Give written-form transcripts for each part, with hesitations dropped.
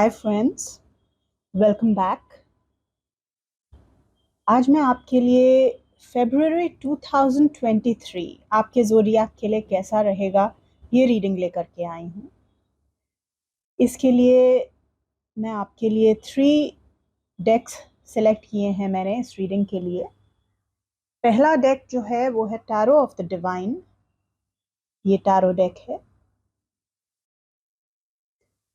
Hi friends, welcome back. आज मैं आपके लिए फरवरी 2023 आपके ज़ोडिएक के लिए कैसा रहेगा ये रीडिंग लेकर के आई हूँ। इसके लिए मैं आपके लिए 3 डेक्स सेलेक्ट किए हैं मैंने इस रीडिंग के लिए। पहला डेक जो है वो है टैरो ऑफ द डिवाइन, ये टैरो डेक है।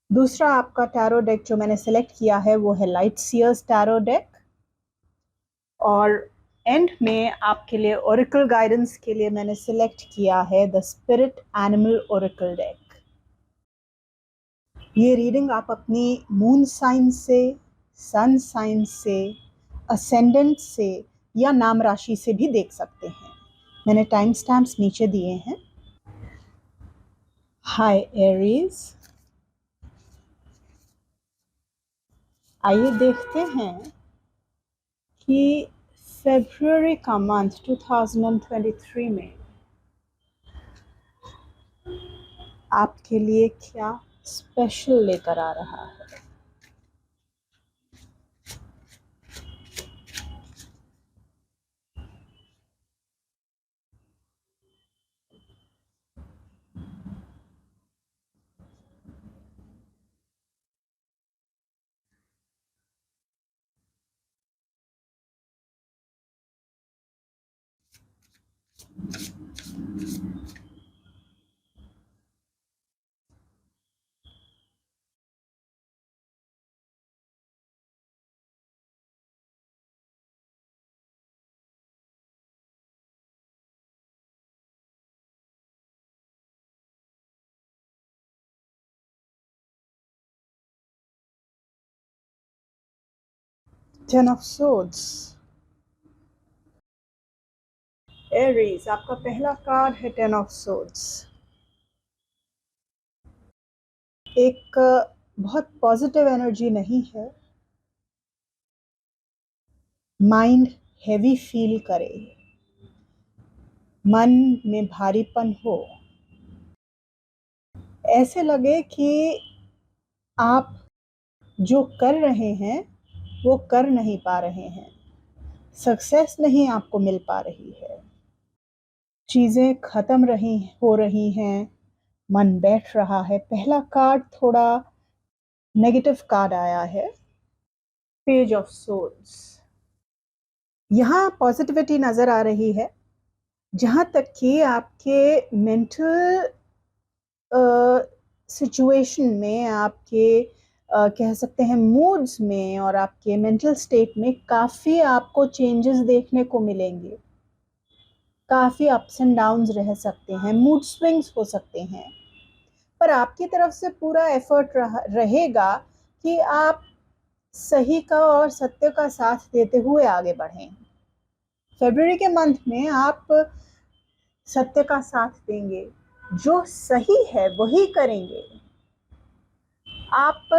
दूसरा आपका टैरो डेक जो मैंने सेलेक्ट किया है वो है लाइट सीयर्स टैरो डेक। और एंड में आपके लिए ओरेकल गाइडेंस के लिए मैंने सिलेक्ट किया है the spirit animal Oracle deck. ये रीडिंग आप अपनी मून साइन से, सन साइन से, असेंडेंट से या नाम राशि से भी देख सकते हैं। मैंने टाइम स्टैम्प्स नीचे दिए हैं। हाय एरीज, आइए देखते हैं कि फरवरी का मंथ 2023 में आपके लिए क्या स्पेशल लेकर आ रहा है। Ten of swords. एरीज, आपका पहला कार्ड है टेन ऑफ सोर्ड्स। एक बहुत पॉजिटिव एनर्जी नहीं है। माइंड हैवी फील करे, मन में भारीपन हो, ऐसे लगे कि आप जो कर रहे हैं वो कर नहीं पा रहे हैं, सक्सेस नहीं आपको मिल पा रही है, चीज़ें ख़त्म हो रही हैं, मन बैठ रहा है। पहला कार्ड थोड़ा नेगेटिव कार्ड आया है, पेज ऑफ सोर्ड्स। यहाँ पॉजिटिविटी नज़र आ रही है, जहाँ तक कि आपके मेंटल सिचुएशन में, आपके कह सकते हैं मूड्स में और आपके मेंटल स्टेट में काफ़ी आपको चेंजेस देखने को मिलेंगे। काफ़ी अप्स एंड डाउन्स रह सकते हैं, मूड स्विंग्स हो सकते हैं, पर आपकी तरफ से पूरा एफर्ट रहेगा कि आप सही का और सत्य का साथ देते हुए आगे बढ़ें। फरवरी के मंथ में आप सत्य का साथ देंगे, जो सही है वही करेंगे। आप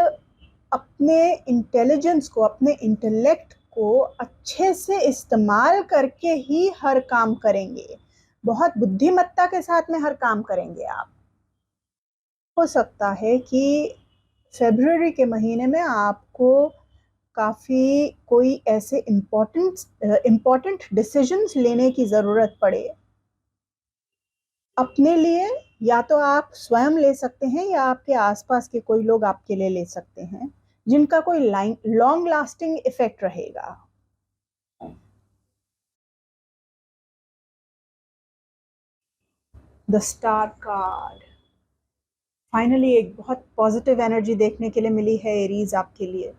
अपने इंटेलिजेंस को, अपने इंटेलेक्ट को अच्छे से इस्तेमाल करके ही हर काम करेंगे, बहुत बुद्धिमत्ता के साथ में हर काम करेंगे आप। हो सकता है कि फरवरी के महीने में आपको काफ़ी कोई ऐसे इम्पोर्टेंट डिसीजंस लेने की ज़रूरत पड़े अपने लिए, या तो आप स्वयं ले सकते हैं या आपके आसपास के कोई लोग आपके लिए ले सकते हैं, जिनका कोई लॉन्ग लास्टिंग इफेक्ट रहेगा। द स्टार कार्ड, फाइनली एक बहुत पॉजिटिव एनर्जी देखने के लिए मिली है एरीज आपके लिए।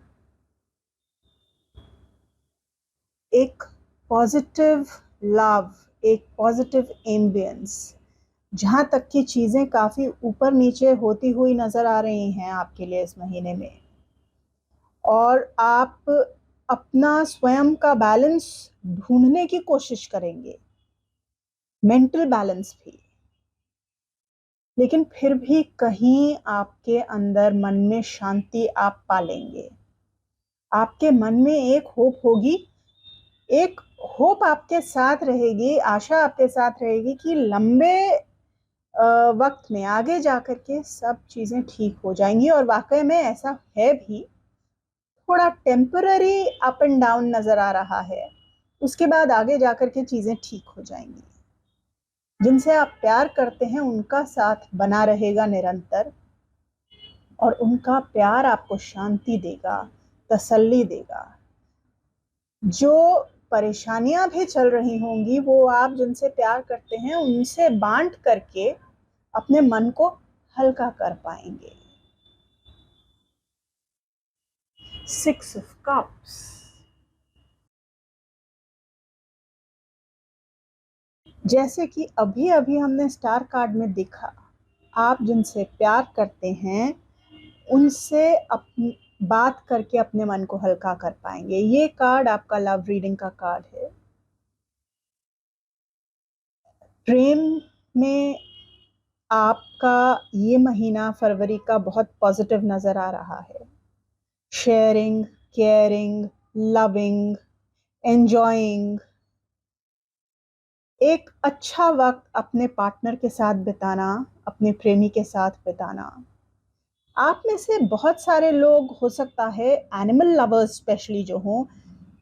एक पॉजिटिव लव, एक पॉजिटिव एम्बियंस, जहाँ तक कि चीज़ें काफ़ी ऊपर नीचे होती हुई नज़र आ रही हैं आपके लिए इस महीने में, और आप अपना स्वयं का बैलेंस ढूंढने की कोशिश करेंगे, मेंटल बैलेंस भी, लेकिन फिर भी कहीं आपके अंदर मन में शांति आप पालेंगे। आपके मन में एक होप होगी, एक होप आपके साथ रहेगी, आशा आपके साथ रहेगी कि लंबे वक्त में आगे जाकर के सब चीज़ें ठीक हो जाएंगी, और वाकई में ऐसा है भी। थोड़ा टेम्पररी अप एंड डाउन नज़र आ रहा है, उसके बाद आगे जाकर के चीज़ें ठीक हो जाएंगी। जिनसे आप प्यार करते हैं उनका साथ बना रहेगा निरंतर, और उनका प्यार आपको शांति देगा, तसल्ली देगा। जो परेशानियां भी चल रही होंगी वो आप जिनसे प्यार करते हैं उनसे बांट करके अपने मन को हल्का कर पाएंगे। 6 of Cups। जैसे कि अभी अभी हमने स्टार कार्ड में देखा, आप जिनसे प्यार करते हैं उनसे अपनी बात करके अपने मन को हल्का कर पाएंगे। ये कार्ड आपका लव रीडिंग का कार्ड है। प्रेम में आपका ये महीना फरवरी का बहुत पॉजिटिव नजर आ रहा है। शेयरिंग, केयरिंग, लविंग, एंजॉइंग, एक अच्छा वक्त अपने पार्टनर के साथ बिताना, अपने प्रेमी के साथ बिताना। आप में से बहुत सारे लोग हो सकता है एनिमल लवर्स स्पेशली जो हों,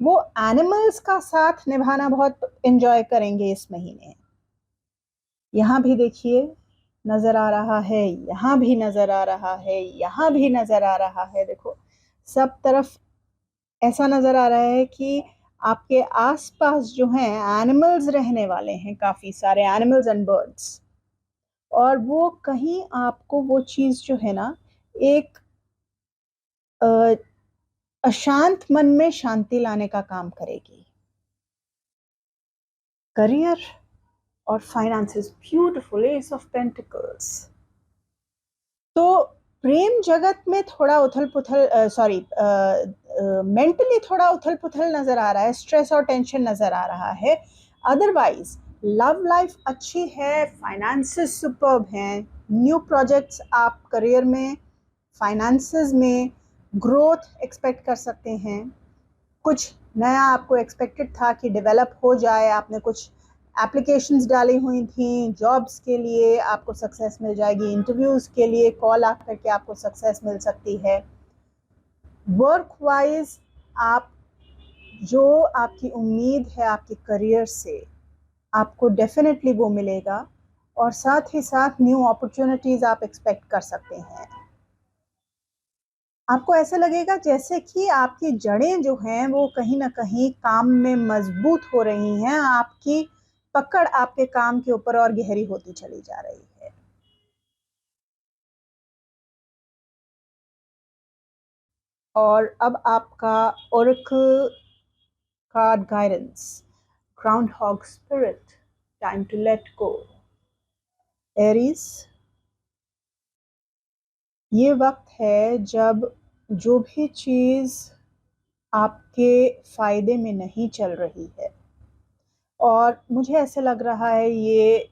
वो एनिमल्स का साथ निभाना बहुत एंजॉय करेंगे इस महीने। यहाँ भी देखिए नजर आ रहा है, यहाँ भी नजर आ रहा है, यहाँ भी नजर आ रहा है। देखो सब तरफ ऐसा नजर आ रहा है कि आपके आसपास जो हैं एनिमल्स रहने वाले हैं, काफी सारे एनिमल्स एंड बर्ड्स। और वो कहीं आपको वो चीज जो है ना, एक अशांत मन में शांति लाने का काम करेगी। करियर और finances, beautiful S of pentacles. तो प्रेम जगत में थोड़ा उथल पुथल, सॉरी, मेंटली थोड़ा उथल पुथल नजर आ रहा है, स्ट्रेस और टेंशन नजर आ रहा है। अदरवाइज लव लाइफ अच्छी है, फाइनेंसेस सुपर्ब हैं, न्यू प्रोजेक्ट्स आप करियर में, फाइनेंसेस में ग्रोथ एक्सपेक्ट कर सकते हैं। कुछ नया आपको एक्सपेक्टेड था कि डेवलप हो जाए, आपने कुछ एप्लीकेशंस डाली हुई थी जॉब्स के लिए, आपको सक्सेस मिल जाएगी। इंटरव्यूज़ के लिए कॉल आकर के आपको सक्सेस मिल सकती है। वर्क वाइज आप जो आपकी उम्मीद है आपके करियर से, आपको डेफिनेटली वो मिलेगा, और साथ ही साथ न्यू अपॉर्चुनिटीज़ आप एक्सपेक्ट कर सकते हैं। आपको ऐसा लगेगा जैसे कि आपकी जड़ें जो हैं वो कहीं ना कहीं काम में मजबूत हो रही हैं, आपकी पकड़ आपके काम के ऊपर और गहरी होती चली जा रही है। और अब आपका oracle card guidance, groundhog spirit, time to let go. Aries, ये वक्त है जब जो भी चीज़ आपके फायदे में नहीं चल रही है, और मुझे ऐसे लग रहा है ये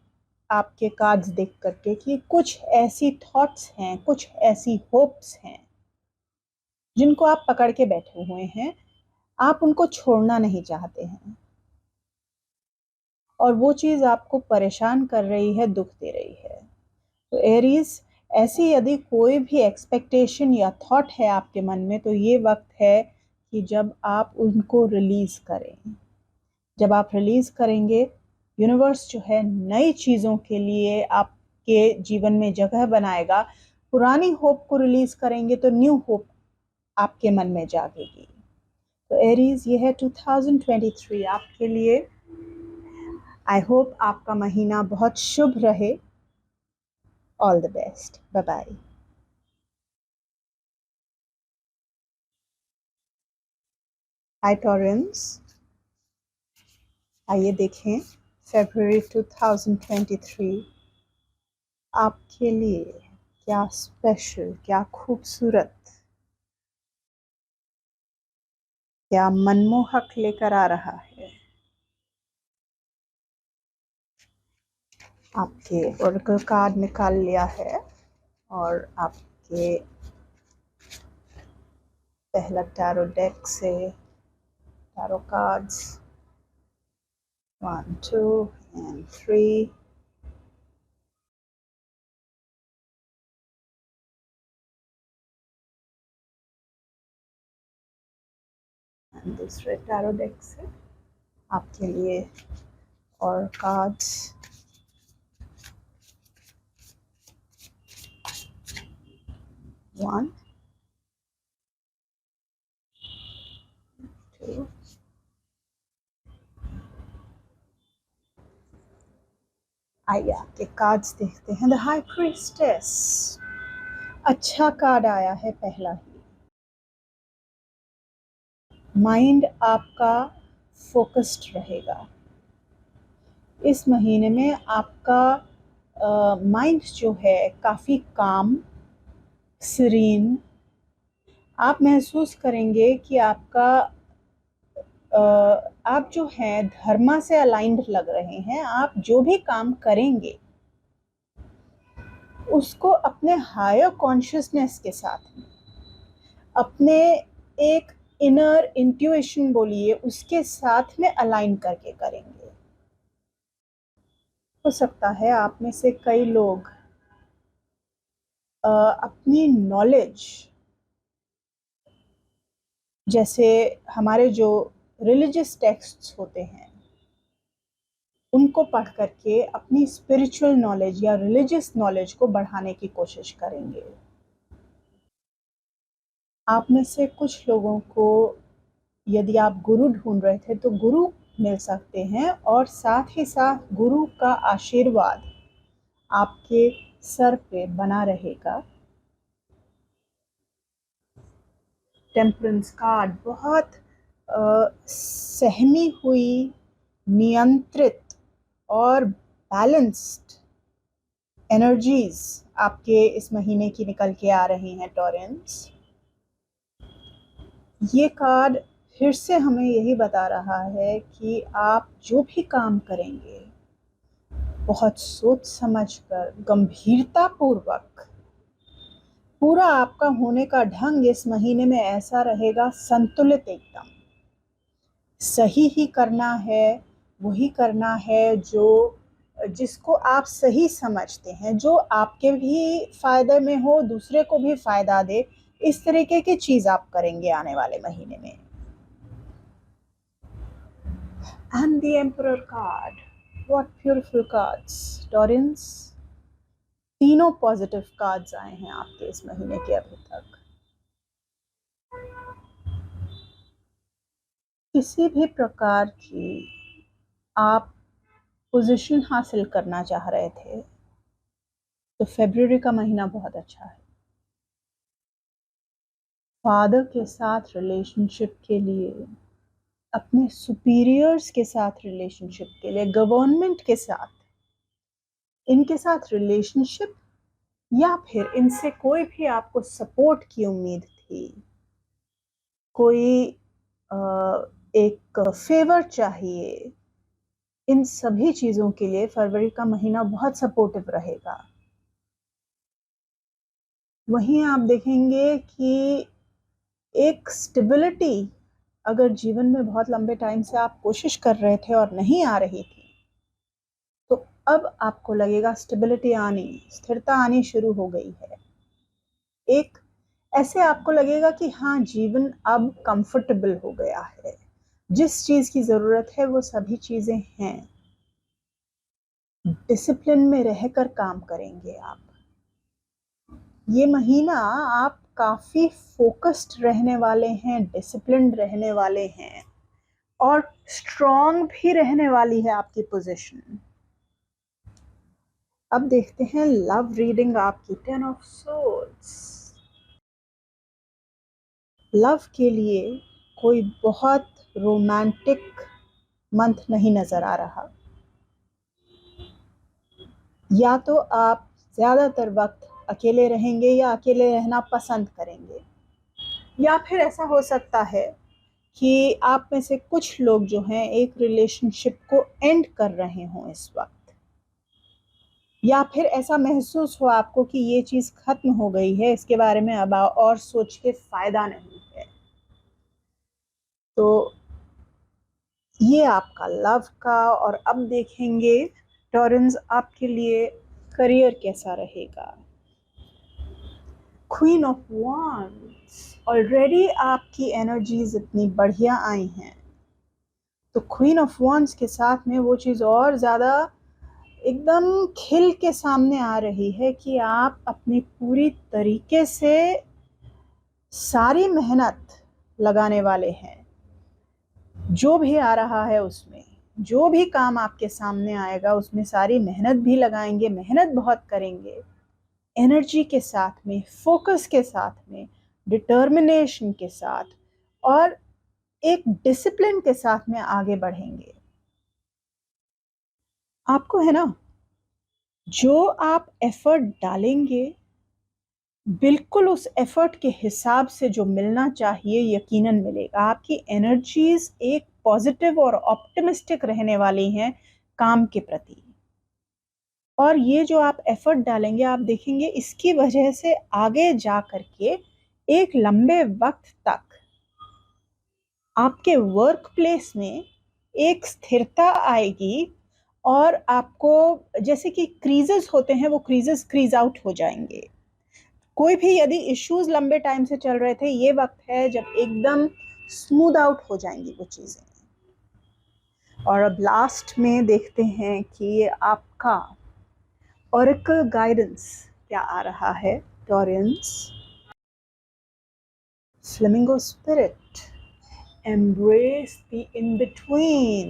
आपके कार्ड्स देख करके कि कुछ ऐसी थॉट्स हैं, कुछ ऐसी होप्स हैं जिनको आप पकड़ के बैठे हुए हैं, आप उनको छोड़ना नहीं चाहते हैं, और वो चीज़ आपको परेशान कर रही है, दुख दे रही है। तो एरीज, ऐसी यदि कोई भी एक्सपेक्टेशन या थॉट है आपके मन में, तो ये वक्त है कि जब आप उनको रिलीज़ करें। जब आप रिलीज़ करेंगे, यूनिवर्स जो है नई चीज़ों के लिए आपके जीवन में जगह बनाएगा। पुरानी होप को रिलीज़ करेंगे तो न्यू होप आपके मन में जागेगी। तो एरीज, ये है 2023 आपके लिए। आई होप आपका महीना बहुत शुभ रहे। All the best, bye bye. Hi Taurus, आइए देखें फरवरी 2023 आपके लिए क्या स्पेशल, क्या खूबसूरत, क्या मनमोहक लेकर आ रहा है। आपके ओरेकल कार्ड निकाल लिया है, और आपके पहला टैरो डेक से टैरो कार्ड्स 1, 2 and 3 दूसरे टैरो डेक से आपके लिए और कार्ड्स। वन, टू, आइए आपके कार्ड्स देखते हैं। द हाई प्रीस्टेस, अच्छा कार्ड आया है पहला ही। माइंड आपका फोकस्ड रहेगा इस महीने में। आपका माइंड जो है काफ़ी काम, सीरीन। आप महसूस करेंगे कि आप जो हैं धर्मा से अलाइंड लग रहे हैं। आप जो भी काम करेंगे उसको अपने हायर कॉन्शियसनेस के साथ में, अपने एक इनर इंट्यूशन बोलिए उसके साथ में अलाइन करके करेंगे। हो सकता है आप में से कई लोग अपनी नॉलेज, जैसे हमारे जो रिलीजियस टेक्स्ट्स होते हैं उनको पढ़ करके अपनी स्पिरिचुअल नॉलेज या रिलीजियस नॉलेज को बढ़ाने की कोशिश करेंगे। आप में से कुछ लोगों को यदि आप गुरु ढूंढ रहे थे तो गुरु मिल सकते हैं, और साथ ही साथ गुरु का आशीर्वाद आपके सर पे बना रहेगा। टेम्परेंस कार्ड बहुत सहमी हुई, नियंत्रित और बैलेंस्ड एनर्जीज आपके इस महीने की निकल के आ रही हैं टॉरेंस। ये कार्ड फिर से हमें यही बता रहा है कि आप जो भी काम करेंगे बहुत सोच समझकर, गंभीरता पूर्वक, पूरा आपका होने का ढंग इस महीने में ऐसा रहेगा संतुलित, एकदम सही ही करना है, वही करना है जो जिसको आप सही समझते हैं, जो आपके भी फायदे में हो, दूसरे को भी फायदा दे, इस तरीके की चीज आप करेंगे आने वाले महीने में। And the Emperor card. What beautiful cards, Taurans. तीनों पॉजिटिव कार्ड्स आए हैं आपके इस महीने के अभी तक। किसी भी प्रकार की आप पोजीशन हासिल करना चाह रहे थे तो फरवरी का महीना बहुत अच्छा है। फादर के साथ रिलेशनशिप के लिए, अपने सुपीरियर्स के साथ रिलेशनशिप के लिए, गवर्नमेंट के साथ, इनके साथ रिलेशनशिप, या फिर इनसे कोई भी आपको सपोर्ट की उम्मीद थी, कोई एक फेवर चाहिए, इन सभी चीज़ों के लिए फरवरी का महीना बहुत सपोर्टिव रहेगा। वहीं आप देखेंगे कि एक स्टेबिलिटी, अगर जीवन में बहुत लंबे टाइम से आप कोशिश कर रहे थे और नहीं आ रही थी, तो अब आपको लगेगा स्टेबिलिटी आनी, स्थिरता आनी शुरू हो गई है। एक ऐसे आपको लगेगा कि हाँ, जीवन अब कंफर्टेबल हो गया है, जिस चीज़ की ज़रूरत है वो सभी चीज़ें हैं। डिसिप्लिन में रहकर काम करेंगे आप। ये महीना आप काफ़ी फोकस्ड रहने वाले हैं, डिसिप्लिन्ड रहने वाले हैं, और स्ट्रॉन्ग भी रहने वाली है आपकी पोजीशन। अब देखते हैं लव रीडिंग आपकी। 10 ऑफ सोर्ड्स। लव के लिए कोई बहुत रोमांटिक मंथ नहीं नजर आ रहा। या तो आप ज़्यादातर वक्त अकेले रहेंगे या अकेले रहना पसंद करेंगे, या फिर ऐसा हो सकता है कि आप में से कुछ लोग जो हैं एक रिलेशनशिप को एंड कर रहे हों इस वक्त, या फिर ऐसा महसूस हो आपको कि ये चीज़ खत्म हो गई है, इसके बारे में अब और सोच के फ़ायदा नहीं है। तो ये आपका लव का। और अब देखेंगे टॉरेंस आपके लिए करियर कैसा रहेगा। क्वीन ऑफ वांड्स, ऑलरेडी आपकी एनर्जीज इतनी बढ़िया आई हैं, तो क्वीन ऑफ वांड्स के साथ में वो चीज़ और ज़्यादा एकदम खिल के सामने आ रही है कि आप अपनी पूरी तरीके से सारी मेहनत लगाने वाले हैं। जो भी आ रहा है उसमें, जो भी काम आपके सामने आएगा उसमें सारी मेहनत भी लगाएंगे, मेहनत बहुत करेंगे, एनर्जी के साथ में, फोकस के साथ में, डिटर्मिनेशन के साथ और एक डिसिप्लिन के साथ में आगे बढ़ेंगे। आपको है ना, जो आप एफर्ट डालेंगे बिल्कुल उस एफर्ट के हिसाब से जो मिलना चाहिए यकीनन मिलेगा। आपकी एनर्जीज एक पॉजिटिव और ऑप्टिमिस्टिक रहने वाली हैं काम के प्रति, और ये जो आप एफर्ट डालेंगे आप देखेंगे इसकी वजह से आगे जा करके एक लंबे वक्त तक आपके वर्क प्लेस में एक स्थिरता आएगी और आपको जैसे कि क्रीजेस होते हैं वो क्रीजेस क्रीज आउट हो जाएंगे। कोई भी यदि इश्यूज लंबे टाइम से चल रहे थे, ये वक्त है जब एकदम स्मूथ आउट हो जाएंगी वो चीज़ें। और अब लास्ट में देखते हैं कि आपका ऑरेकल गाइडेंस क्या आ रहा है। Taureans, flamingo spirit, embrace the in between.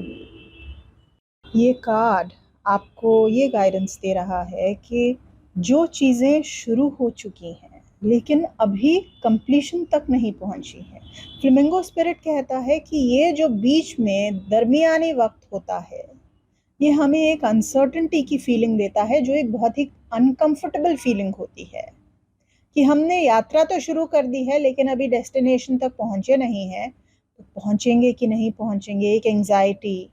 ये कार्ड आपको ये गाइडेंस दे रहा है कि जो चीज़ें शुरू हो चुकी हैं लेकिन अभी कंप्लीशन तक नहीं पहुंची है, फ्लेमिंगो स्पिरिट कहता है कि ये जो बीच में दरमियानी वक्त होता है ये हमें एक अनसर्टेनिटी की फीलिंग देता है, जो एक बहुत ही अनकंफर्टेबल फीलिंग होती है कि हमने यात्रा तो शुरू कर दी है लेकिन अभी डेस्टिनेशन तक पहुंचे नहीं हैं, तो पहुंचेंगे कि नहीं पहुंचेंगे, एक एंजाइटी,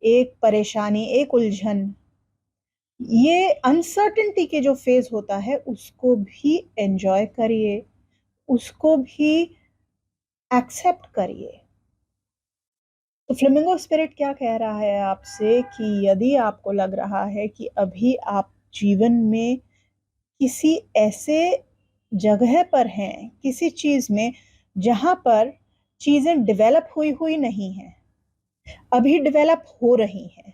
एक परेशानी, एक उलझन। ये अनसर्टेनिटी के जो फेज होता है उसको भी एंजॉय करिए, उसको भी एक्सेप्ट करिए। तो फ्लेमिंगो स्पिरिट क्या कह रहा है आपसे कि यदि आपको लग रहा है कि अभी आप जीवन में किसी ऐसे जगह पर हैं, किसी चीज में जहां पर चीजें डेवलप हुई नहीं हैं, अभी डेवलप हो रही हैं,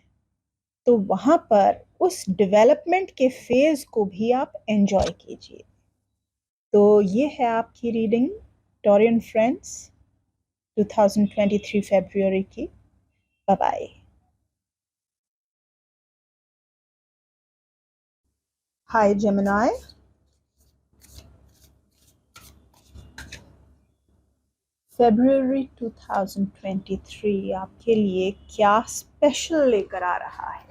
तो वहां पर उस डेवलपमेंट के फेज को भी आप एंजॉय कीजिए। तो ये है आपकी रीडिंग टॉरियन फ्रेंड्स 2023 फरवरी की। Bye bye. हाय जेमिनी, फरवरी 2023 आपके लिए क्या स्पेशल लेकर आ रहा है,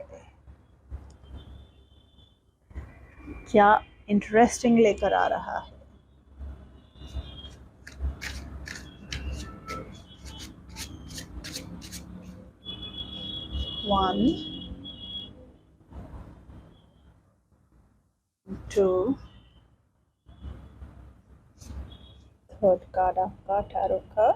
क्या इंटरेस्टिंग लेकर आ रहा है। वन, टू, थर्ड कार्ड आपका टैरो का,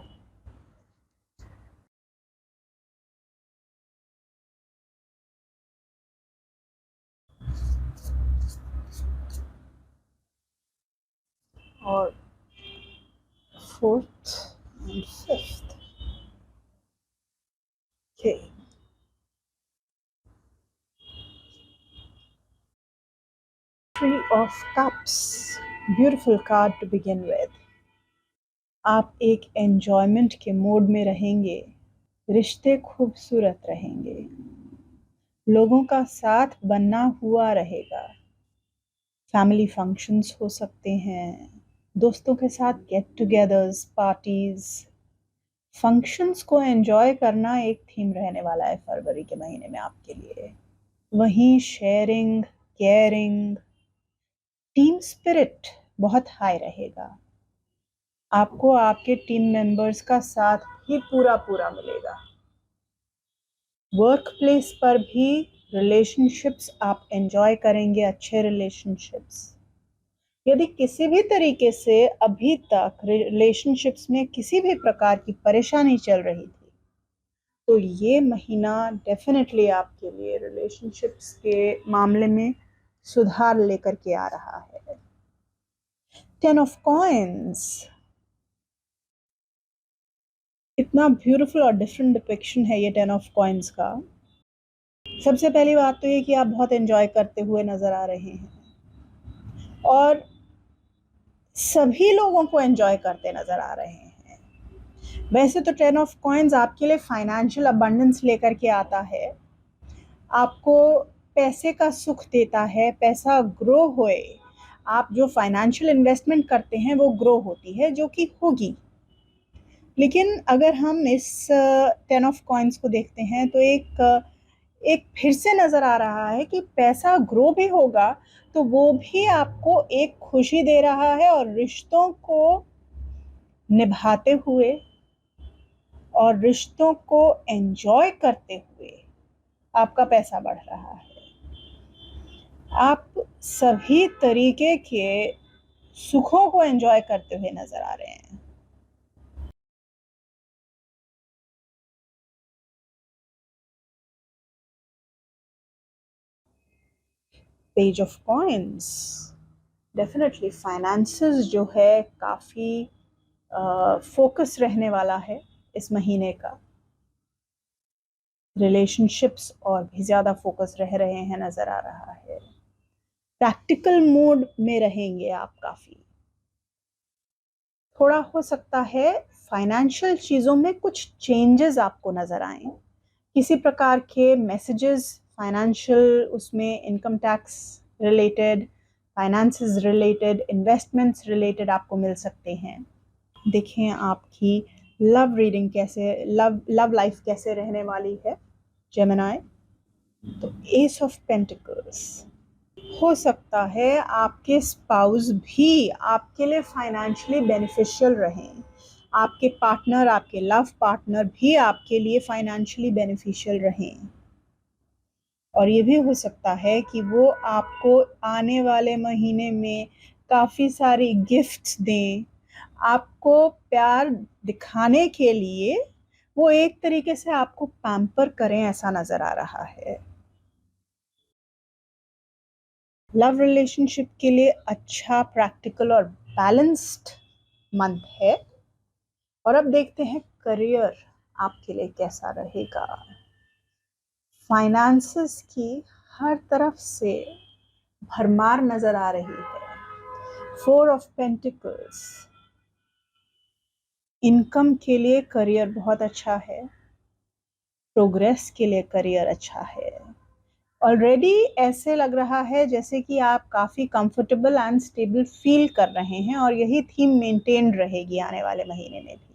और fourth and fifth. Okay, three of cups, beautiful card to begin with. आप एक एंजॉयमेंट के मोड में रहेंगे, रिश्ते खूबसूरत रहेंगे, लोगों का साथ बनना हुआ रहेगा, फैमिली फंक्शंस हो सकते हैं, दोस्तों के साथ गेट टुगेदर्स, पार्टीज, फंक्शंस को एंजॉय करना एक थीम रहने वाला है फरवरी के महीने में आपके लिए। वहीं शेयरिंग, केयरिंग, टीम स्पिरिट बहुत हाई रहेगा। आपको आपके टीम मेंबर्स का साथ भी पूरा पूरा मिलेगा। वर्क प्लेस पर भी रिलेशनशिप्स आप एंजॉय करेंगे, अच्छे रिलेशनशिप्स। यदि किसी भी तरीके से अभी तक रिलेशनशिप्स में किसी भी प्रकार की परेशानी चल रही थी, तो ये महीना डेफिनेटली आपके लिए रिलेशनशिप्स के मामले में सुधार लेकर के आ रहा है। 10 ऑफ कॉइंस, इतना ब्यूटीफुल और डिफरेंट डिपिक्शन है ये 10 ऑफ कॉइंस का। सबसे पहली बात तो ये कि आप बहुत एंजॉय करते हुए नजर आ रहे हैं और सभी लोगों को एंजॉय करते नजर आ रहे हैं। वैसे तो 10 ऑफ कॉइंस आपके लिए फाइनेंशियल अबंडेंस लेकर के आता है, आपको पैसे का सुख देता है, पैसा ग्रो होए, आप जो फाइनेंशियल इन्वेस्टमेंट करते हैं वो ग्रो होती है, जो कि होगी। लेकिन अगर हम इस 10 ऑफ कॉइंस को देखते हैं तो एक फिर से नज़र आ रहा है कि पैसा ग्रो भी होगा तो वो भी आपको एक खुशी दे रहा है और रिश्तों को निभाते हुए और रिश्तों को एंजॉय करते हुए आपका पैसा बढ़ रहा है। आप सभी तरीके के सुखों को एंजॉय करते हुए नजर आ रहे हैं। Page of coins, definitely finances जो है काफ़ी फोकस रहने वाला है इस महीने का। रिलेशनशिप्स और भी ज़्यादा फोकस रह रहे हैं नज़र आ रहा है। प्रैक्टिकल मोड में रहेंगे आप काफ़ी। थोड़ा हो सकता है फाइनेंशियल चीज़ों में कुछ चेंजेस आपको नज़र आए, किसी प्रकार के मैसेजेस फाइनेंशियल, उसमें income tax related, finances related, investments related आपको मिल सकते हैं। देखें आपकी लव रीडिंग कैसे, लव लाइफ कैसे रहने वाली है जेमिनी। तो एस ऑफ पेंटिकल्स, हो सकता है आपके स्पाउस भी आपके लिए फाइनेंशियली बेनिफिशियल रहें, आपके पार्टनर, आपके लव पार्टनर भी आपके लिए फाइनेंशियली बेनिफिशियल रहें। और ये भी हो सकता है कि वो आपको आने वाले महीने में काफ़ी सारी गिफ्ट्स दें, आपको प्यार दिखाने के लिए वो एक तरीके से आपको पैम्पर करें, ऐसा नज़र आ रहा है। लव रिलेशनशिप के लिए अच्छा, प्रैक्टिकल और बैलेंस्ड मंथ है। और अब देखते हैं करियर आपके लिए कैसा रहेगा। फाइनेंसेस की हर तरफ से भरमार नजर आ रही है। 4 ऑफ पेंटिकल्स, इनकम के लिए करियर बहुत अच्छा है, प्रोग्रेस के लिए करियर अच्छा है। ऑलरेडी ऐसे लग रहा है जैसे कि आप काफ़ी कंफर्टेबल एंड स्टेबल फील कर रहे हैं और यही थीम मेंटेन रहेगी आने वाले महीने में भी।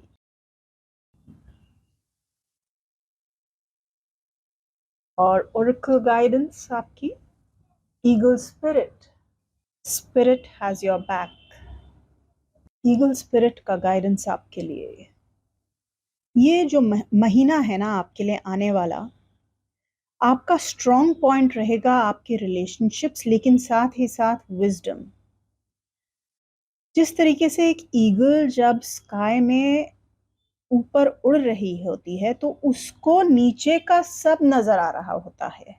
और ओरेकल गाइडेंस आपकी, eagle spirit, spirit has your back. Eagle spirit का गाइडेंस आपके लिए, ये जो महीना है ना आपके लिए आने वाला, आपका स्ट्रॉन्ग पॉइंट रहेगा आपके रिलेशनशिप्स, लेकिन साथ ही साथ विजडम। जिस तरीके से एक ईगल जब स्काई में ऊपर उड़ रही होती है तो उसको नीचे का सब नजर आ रहा होता है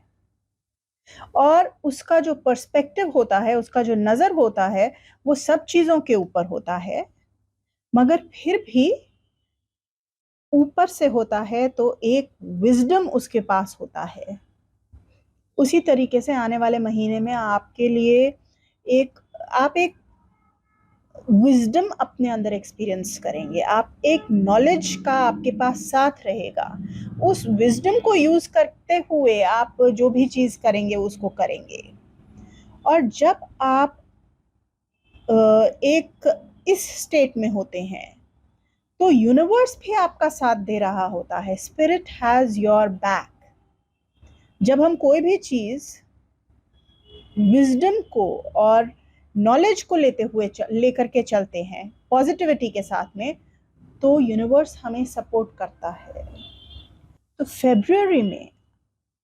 और उसका जो पर्सपेक्टिव होता है, उसका जो नजर होता है, वो सब चीजों के ऊपर होता है, मगर फिर भी ऊपर से होता है तो एक विजडम उसके पास होता है। उसी तरीके से आने वाले महीने में आपके लिए आप एक विजडम अपने अंदर एक्सपीरियंस करेंगे, आप एक नॉलेज का आपके पास साथ रहेगा। उस विजडम को यूज करते हुए आप जो भी चीज करेंगे उसको करेंगे। और जब आप एक इस स्टेट में होते हैं तो यूनिवर्स भी आपका साथ दे रहा होता है, स्पिरिट हैज योर बैक। जब हम कोई भी चीज विजडम को और नॉलेज को लेकर के चलते हैं पॉजिटिविटी के साथ में, तो यूनिवर्स हमें सपोर्ट करता है। तो फेब्रुअरी में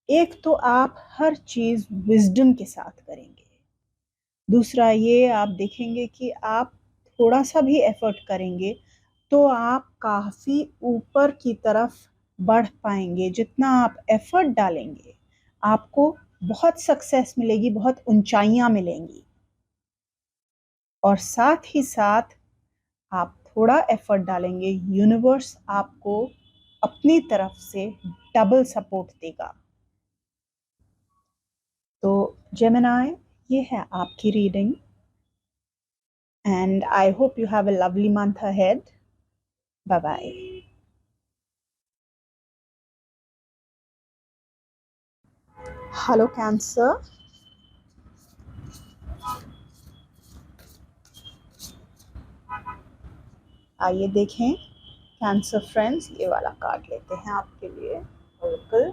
एक तो आप हर चीज विजडम के साथ करेंगे, दूसरा ये आप देखेंगे कि आप थोड़ा सा भी एफर्ट करेंगे तो आप काफ़ी ऊपर की तरफ बढ़ पाएंगे। जितना आप एफर्ट डालेंगे आपको बहुत सक्सेस मिलेगी, बहुत ऊंचाइयां मिलेंगी। और साथ ही साथ आप थोड़ा एफर्ट डालेंगे, यूनिवर्स आपको अपनी तरफ से डबल सपोर्ट देगा। तो जेमिनी, ये है आपकी reading and I hope you have a lovely month ahead. Bye bye. Hello Cancer. आइए देखें कैंसर फ्रेंड्स, ये वाला कार्ड लेते हैं आपके लिए ओरेकल।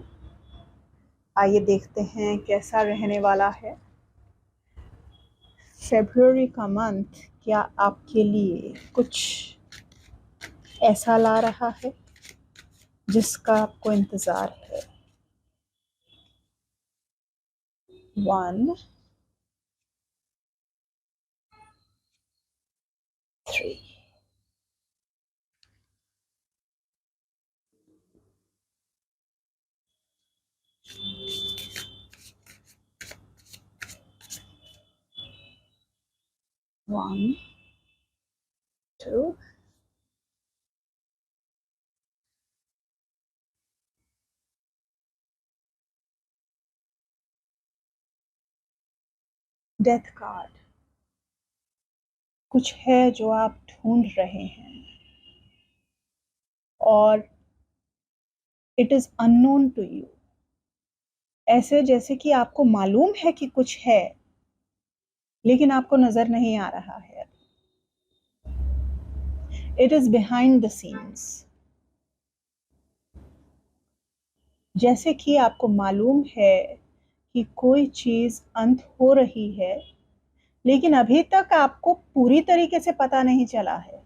आइए देखते हैं कैसा रहने वाला है फरवरी का मंथ। क्या आपके लिए कुछ ऐसा ला रहा है जिसका आपको इंतज़ार है? 1 3 1 2 डेथ कार्ड। कुछ है जो आप ढूंढ रहे हैं और it is unknown to you. ऐसे जैसे कि आपको मालूम है कि कुछ है लेकिन आपको नजर नहीं आ रहा है। It is behind the scenes. जैसे कि आपको मालूम है कि कोई चीज अंत हो रही है लेकिन अभी तक आपको पूरी तरीके से पता नहीं चला है,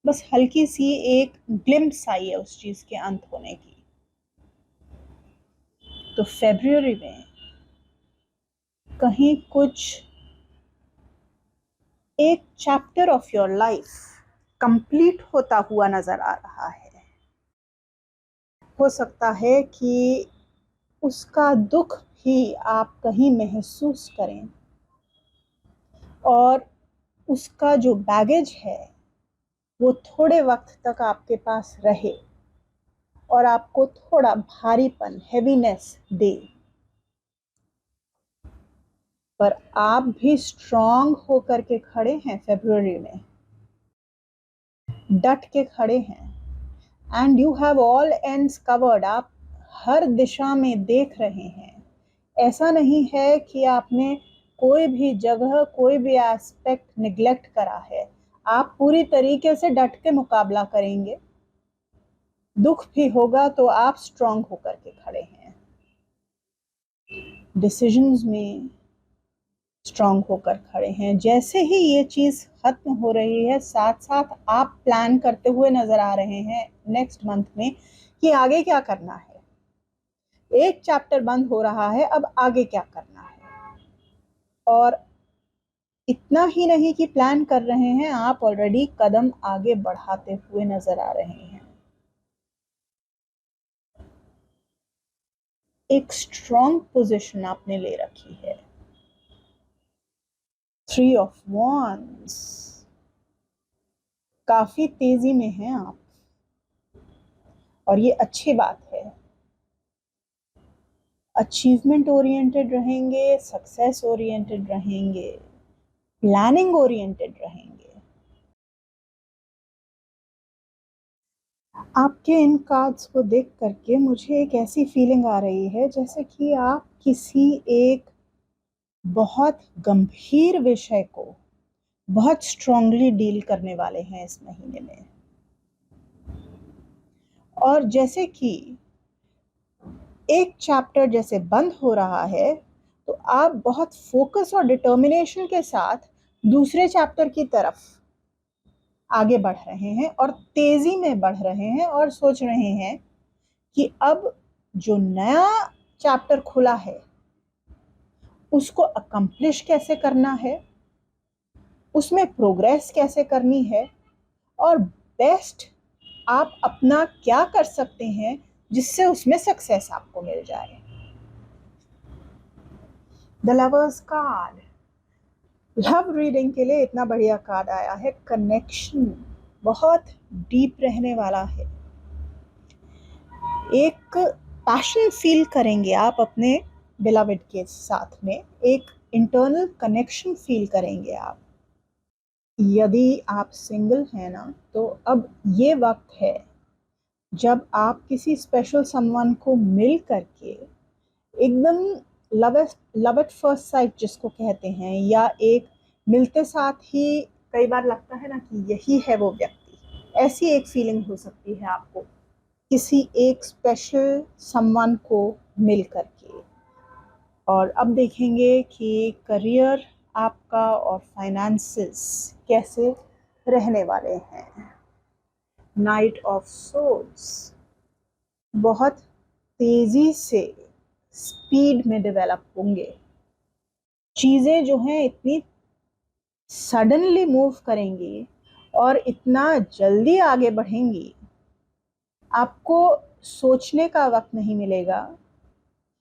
बस हल्की सी एक ग्लिम्प्स आई है उस चीज के अंत होने की। तो फरवरी में कहीं कुछ एक chapter of your life complete होता हुआ नजर आ रहा है। हो सकता है कि उसका दुख भी आप कहीं महसूस करें और उसका जो बैगेज है वो थोड़े वक्त तक आपके पास रहे और आपको थोड़ा भारीपन, हेवीनेस दे, पर आप भी स्ट्रांग होकर के खड़े हैं फरवरी में, डट के खड़े हैं। And you have all ends covered. आप हर दिशा में देख रहे हैं। ऐसा नहीं है कि आपने कोई भी जगह, कोई भी एस्पेक्ट निग्लेक्ट करा है। आप पूरी तरीके से डट के मुकाबला करेंगे। दुख भी होगा तो आप स्ट्रांग होकर के खड़े हैं। डिसीजंस में स्ट्रांग होकर खड़े हैं। जैसे ही ये चीज खत्म हो रही है, साथ साथ आप प्लान करते हुए नजर आ रहे हैं नेक्स्ट मंथ में कि आगे क्या करना है। एक चैप्टर बंद हो रहा है, अब आगे क्या करना है। और इतना ही नहीं कि प्लान कर रहे हैं, आप ऑलरेडी कदम आगे बढ़ाते हुए नजर आ रहे हैं। एक स्ट्रॉन्ग पोजीशन आपने ले रखी है। 3 ऑफ वॉन्ड्स। काफी तेजी में हैं आप और ये अच्छी बात है। अचीवमेंट ओरिएंटेड रहेंगे, सक्सेस ओरिएंटेड रहेंगे, प्लानिंग ओरिएंटेड रहेंगे। आपके इन कार्ड्स को देख करके मुझे एक ऐसी फीलिंग आ रही है जैसे कि आप किसी एक बहुत गंभीर विषय को बहुत स्ट्रांगली डील करने वाले हैं इस महीने में। और जैसे कि एक चैप्टर जैसे बंद हो रहा है तो आप बहुत फोकस और डिटर्मिनेशन के साथ दूसरे चैप्टर की तरफ आगे बढ़ रहे हैं और तेजी में बढ़ रहे हैं और सोच रहे हैं कि अब जो नया चैप्टर खुला है उसको अकम्प्लिश कैसे करना है, उसमें प्रोग्रेस कैसे करनी है और बेस्ट आप अपना क्या कर सकते हैं जिससे उसमें सक्सेस आपको मिल जाए। The lovers card. Love reading के लिए इतना बढ़िया कार्ड आया है, कनेक्शन बहुत डीप रहने वाला है। एक पैशन फील करेंगे आप अपने बिलवेड के साथ में, एक इंटरनल कनेक्शन फील करेंगे आप। यदि आप सिंगल हैं ना, तो अब ये वक्त है जब आप किसी स्पेशल समवन को मिल करके एकदम लव एट फर्स्ट साइट जिसको कहते हैं, या एक मिलते साथ ही कई बार लगता है ना कि यही है वो व्यक्ति, ऐसी एक फीलिंग हो सकती है आपको किसी एक स्पेशल समवन को मिल करके। और अब देखेंगे कि करियर आपका और फाइनेंसेस कैसे रहने वाले हैं। नाइट ऑफ सोर्ड्स बहुत तेजी से स्पीड में डेवलप होंगे, चीजें जो हैं इतनी सडनली मूव करेंगी और इतना जल्दी आगे बढ़ेंगी, आपको सोचने का वक्त नहीं मिलेगा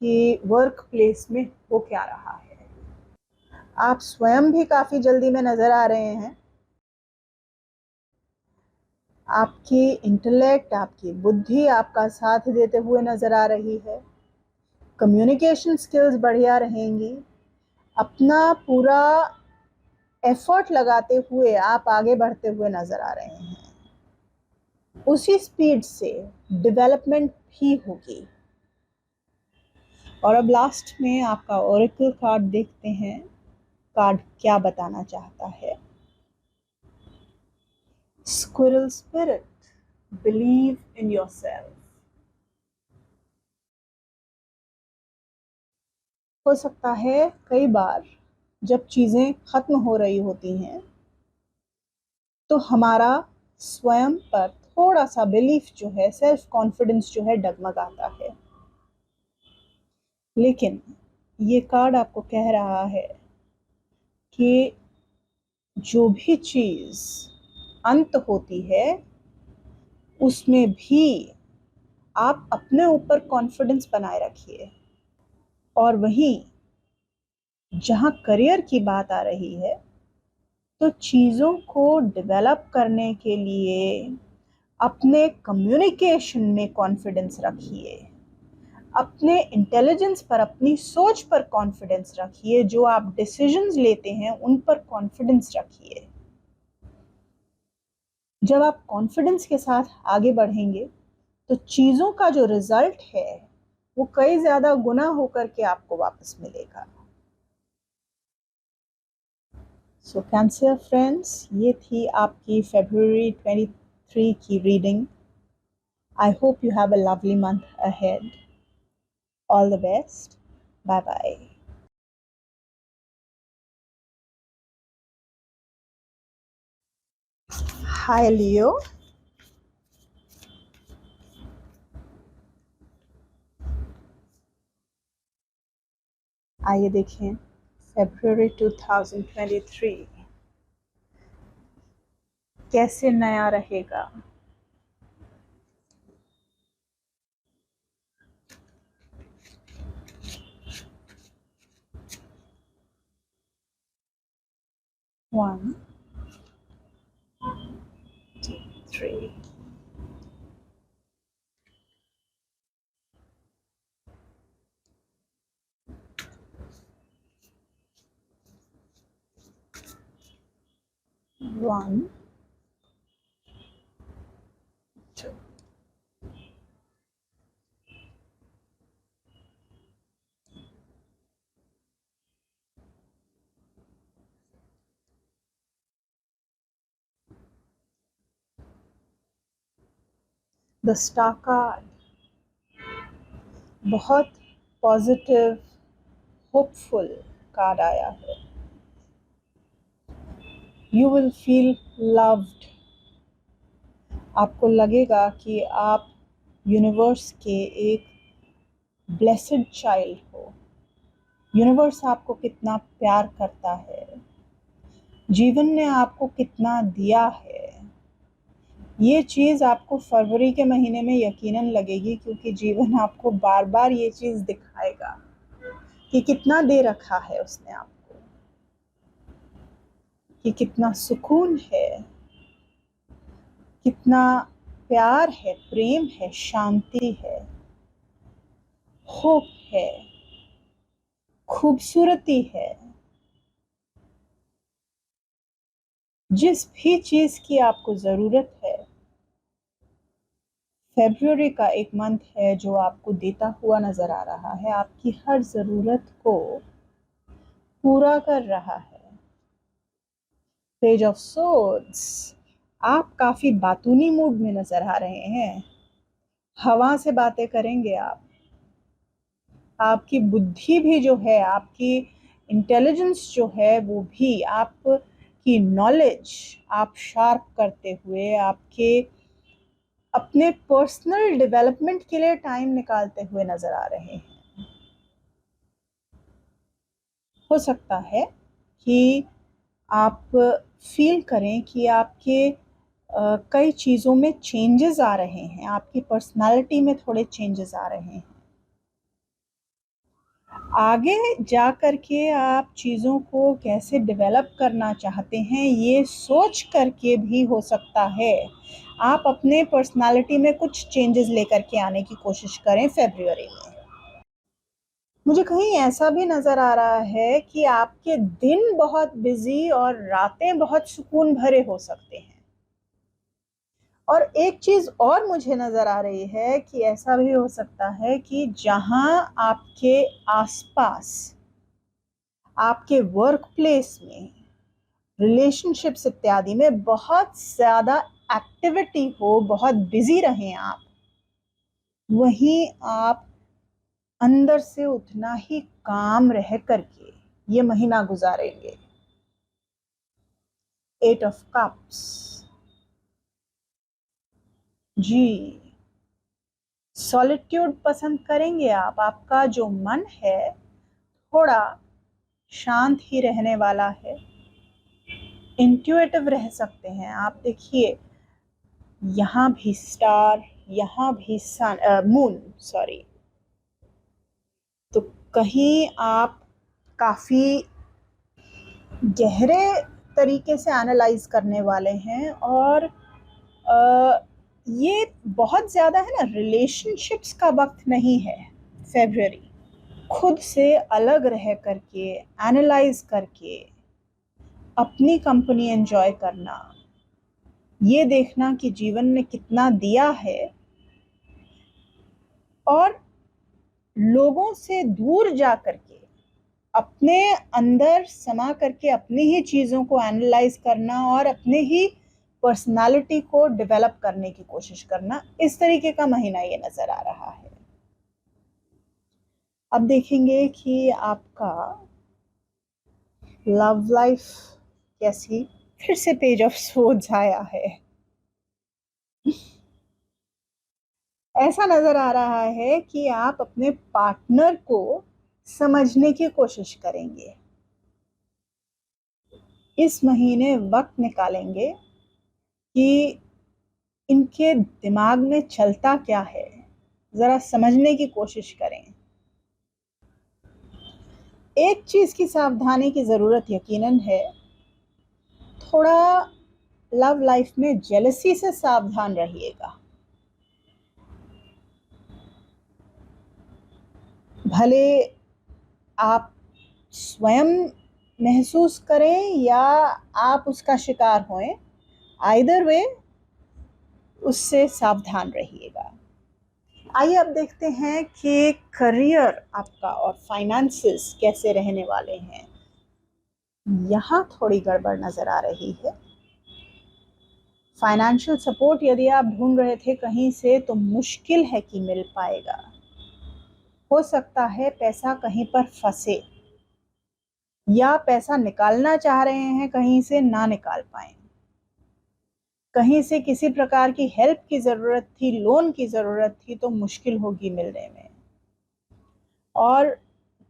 कि वर्क प्लेस में हो क्या रहा है। आप स्वयं भी काफी जल्दी में नजर आ रहे हैं। आपकी इंटेलेक्ट, आपकी बुद्धि आपका साथ देते हुए नजर आ रही है। कम्युनिकेशन स्किल्स बढ़िया रहेंगी। अपना पूरा एफर्ट लगाते हुए आप आगे बढ़ते हुए नजर आ रहे हैं। उसी स्पीड से डेवलपमेंट भी होगी। और अब लास्ट में आपका ओरेकल कार्ड देखते हैं, कार्ड क्या बताना चाहता है। Squirrel spirit, believe in yourself. हो सकता है कई बार जब चीजें खत्म हो रही होती हैं तो हमारा स्वयं पर थोड़ा सा बिलीफ जो है, सेल्फ कॉन्फिडेंस जो है, डगमगाता है। लेकिन ये कार्ड आपको कह रहा है कि जो भी चीज अंत होती है उसमें भी आप अपने ऊपर कॉन्फिडेंस बनाए रखिए। और वहीं जहां करियर की बात आ रही है, तो चीजों को डेवलप करने के लिए अपने कम्युनिकेशन में कॉन्फिडेंस रखिए, अपने इंटेलिजेंस पर, अपनी सोच पर कॉन्फिडेंस रखिए, जो आप डिसीजंस लेते हैं उन पर कॉन्फिडेंस रखिए। जब आप कॉन्फिडेंस के साथ आगे बढ़ेंगे तो चीजों का जो रिजल्ट है वो कई ज्यादा गुना होकर के आपको वापस मिलेगा। सो कैंसर फ्रेंड्स, ये थी आपकी February 23 की reading. I hope you have a lovely month ahead. All the best. Bye bye. Hi Leo. आइए देखें February 2023 कैसे नया रहेगा। One, two, three. One, two. The Star card बहुत पॉजिटिव, होपफुल कार्ड आया है। You will feel loved. आपको लगेगा कि आप यूनिवर्स के एक ब्लेसेड चाइल्ड हो। यूनिवर्स आपको कितना प्यार करता है, जीवन ने आपको कितना दिया है, ये चीज़ आपको फरवरी के महीने में यकीनन लगेगी, क्योंकि जीवन आपको बार बार ये चीज़ दिखाएगा कि कितना दे रखा है उसने आपको। कि कितना सुकून है, कितना प्यार है, प्रेम है, शांति है, होप है, खूबसूरती है। जिस भी चीज की आपको जरूरत है, फरवरी का एक मंथ है जो आपको देता हुआ नजर आ रहा है, आपकी हर जरूरत को पूरा कर रहा है। पेज ऑफ सोर्ड्स, आप काफी बातूनी मूड में नजर आ रहे हैं। हवा से बातें करेंगे आप। आपकी बुद्धि भी जो है, आपकी इंटेलिजेंस जो है, वो भी आपकी नॉलेज आप शार्प करते हुए, आपके अपने पर्सनल डेवलपमेंट के लिए टाइम निकालते हुए नजर आ रहे हैं। हो सकता है कि आप फील करें कि आपके कई चीज़ों में चेंजेस आ रहे हैं, आपकी पर्सनालिटी में थोड़े चेंजेस आ रहे हैं। आगे जा कर के आप चीज़ों को कैसे डेवलप करना चाहते हैं, ये सोच करके भी हो सकता है आप अपने पर्सनालिटी में कुछ चेंजेस लेकर के आने की कोशिश करें फरवरी में। मुझे कहीं ऐसा भी नज़र आ रहा है कि आपके दिन बहुत बिजी और रातें बहुत सुकून भरे हो सकते हैं। और एक चीज़ और मुझे नज़र आ रही है कि ऐसा भी हो सकता है कि जहां आपके आसपास, आपके वर्क प्लेस में, रिलेशनशिप्स इत्यादि में बहुत ज़्यादा एक्टिविटी हो, बहुत बिजी रहें आप, वहीं आप अंदर से उतना ही काम रह करके ये महीना गुजारेंगे। एट ऑफ कप्स, जी, सॉलिट्यूड पसंद करेंगे आप। आपका जो मन है थोड़ा शांत ही रहने वाला है, इंट्यूटिव रह सकते हैं आप। देखिए, यहाँ भी स्टार, यहाँ भी सन, मून, सॉरी, तो कहीं आप काफ़ी गहरे तरीके से एनालाइज करने वाले हैं। और ये बहुत ज़्यादा है ना, रिलेशनशिप्स का वक्त नहीं है फरवरी। खुद से अलग रह करके, एनालाइज करके अपनी कंपनी एंजॉय करना, ये देखना कि जीवन में कितना दिया है, और लोगों से दूर जा करके अपने अंदर समा करके अपनी ही चीज़ों को एनालाइज करना और अपने ही पर्सनालिटी को डेवलप करने की कोशिश करना, इस तरीके का महीना ये नज़र आ रहा है। अब देखेंगे कि आपका लव लाइफ कैसी। फिर से पेज ऑफ सोर्ड्स आया है। ऐसा नजर आ रहा है कि आप अपने पार्टनर को समझने की कोशिश करेंगे। इस महीने वक्त निकालेंगे कि इनके दिमाग में चलता क्या है, जरा समझने की कोशिश करें। एक चीज की सावधानी की जरूरत यकीनन है, थोड़ा लव लाइफ में जेलसी से सावधान रहिएगा। भले आप स्वयं महसूस करें या आप उसका शिकार होएं, आइदर वे उससे सावधान रहिएगा। आइए अब देखते हैं कि करियर आपका और फाइनेंसेस कैसे रहने वाले हैं। यहाँ थोड़ी गड़बड़ नजर आ रही है। फाइनेंशियल सपोर्ट यदि आप ढूंढ रहे थे कहीं से, तो मुश्किल है कि मिल पाएगा। हो सकता है पैसा कहीं पर फंसे, या पैसा निकालना चाह रहे हैं कहीं से ना निकाल पाए, कहीं से किसी प्रकार की हेल्प की ज़रूरत थी, लोन की ज़रूरत थी, तो मुश्किल होगी मिलने में। और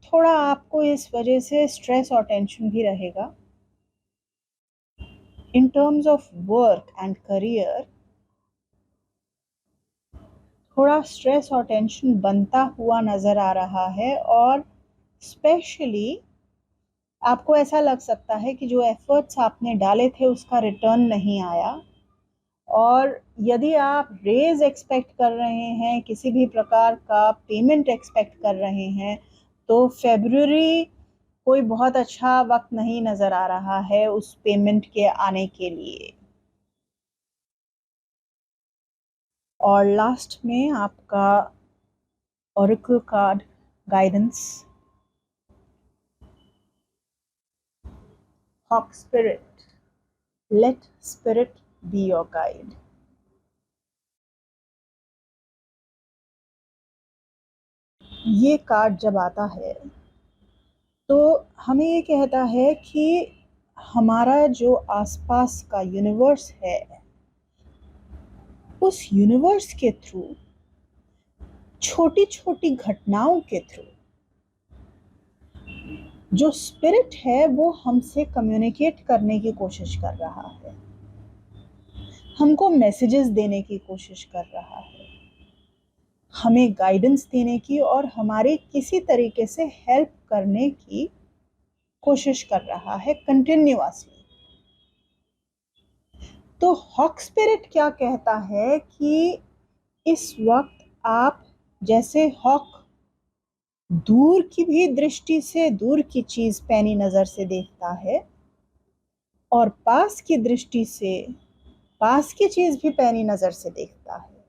थोड़ा आपको इस वजह से स्ट्रेस और टेंशन भी रहेगा। In terms of work and career, थोड़ा स्ट्रेस और टेंशन बनता हुआ नज़र आ रहा है। और स्पेशली आपको ऐसा लग सकता है कि जो एफर्ट्स आपने डाले थे उसका रिटर्न नहीं आया, और यदि आप रेज एक्सपेक्ट कर रहे हैं, किसी भी प्रकार का पेमेंट एक्सपेक्ट कर रहे हैं, तो फेब्रुअरी कोई बहुत अच्छा वक्त नहीं नज़र आ रहा है उस पेमेंट के आने के लिए। और लास्ट में आपका oracle card guidance, hawk spirit, let spirit be your guide. ये कार्ड जब आता है तो हमें ये कहता है कि हमारा जो आसपास का यूनिवर्स है, उस यूनिवर्स के थ्रू, छोटी छोटी घटनाओं के थ्रू, जो स्पिरिट है वो हमसे कम्युनिकेट करने की कोशिश कर रहा है, हमको मैसेजेस देने की कोशिश कर रहा है, हमें गाइडेंस देने की और हमारी किसी तरीके से हेल्प करने की कोशिश कर रहा है कंटिन्यूअसली। तो हॉक स्पिरिट क्या कहता है कि इस वक्त आप, जैसे हॉक दूर की भी दृष्टि से दूर की चीज पैनी नजर से देखता है, और पास की दृष्टि से पास की चीज भी पैनी नजर से देखता है,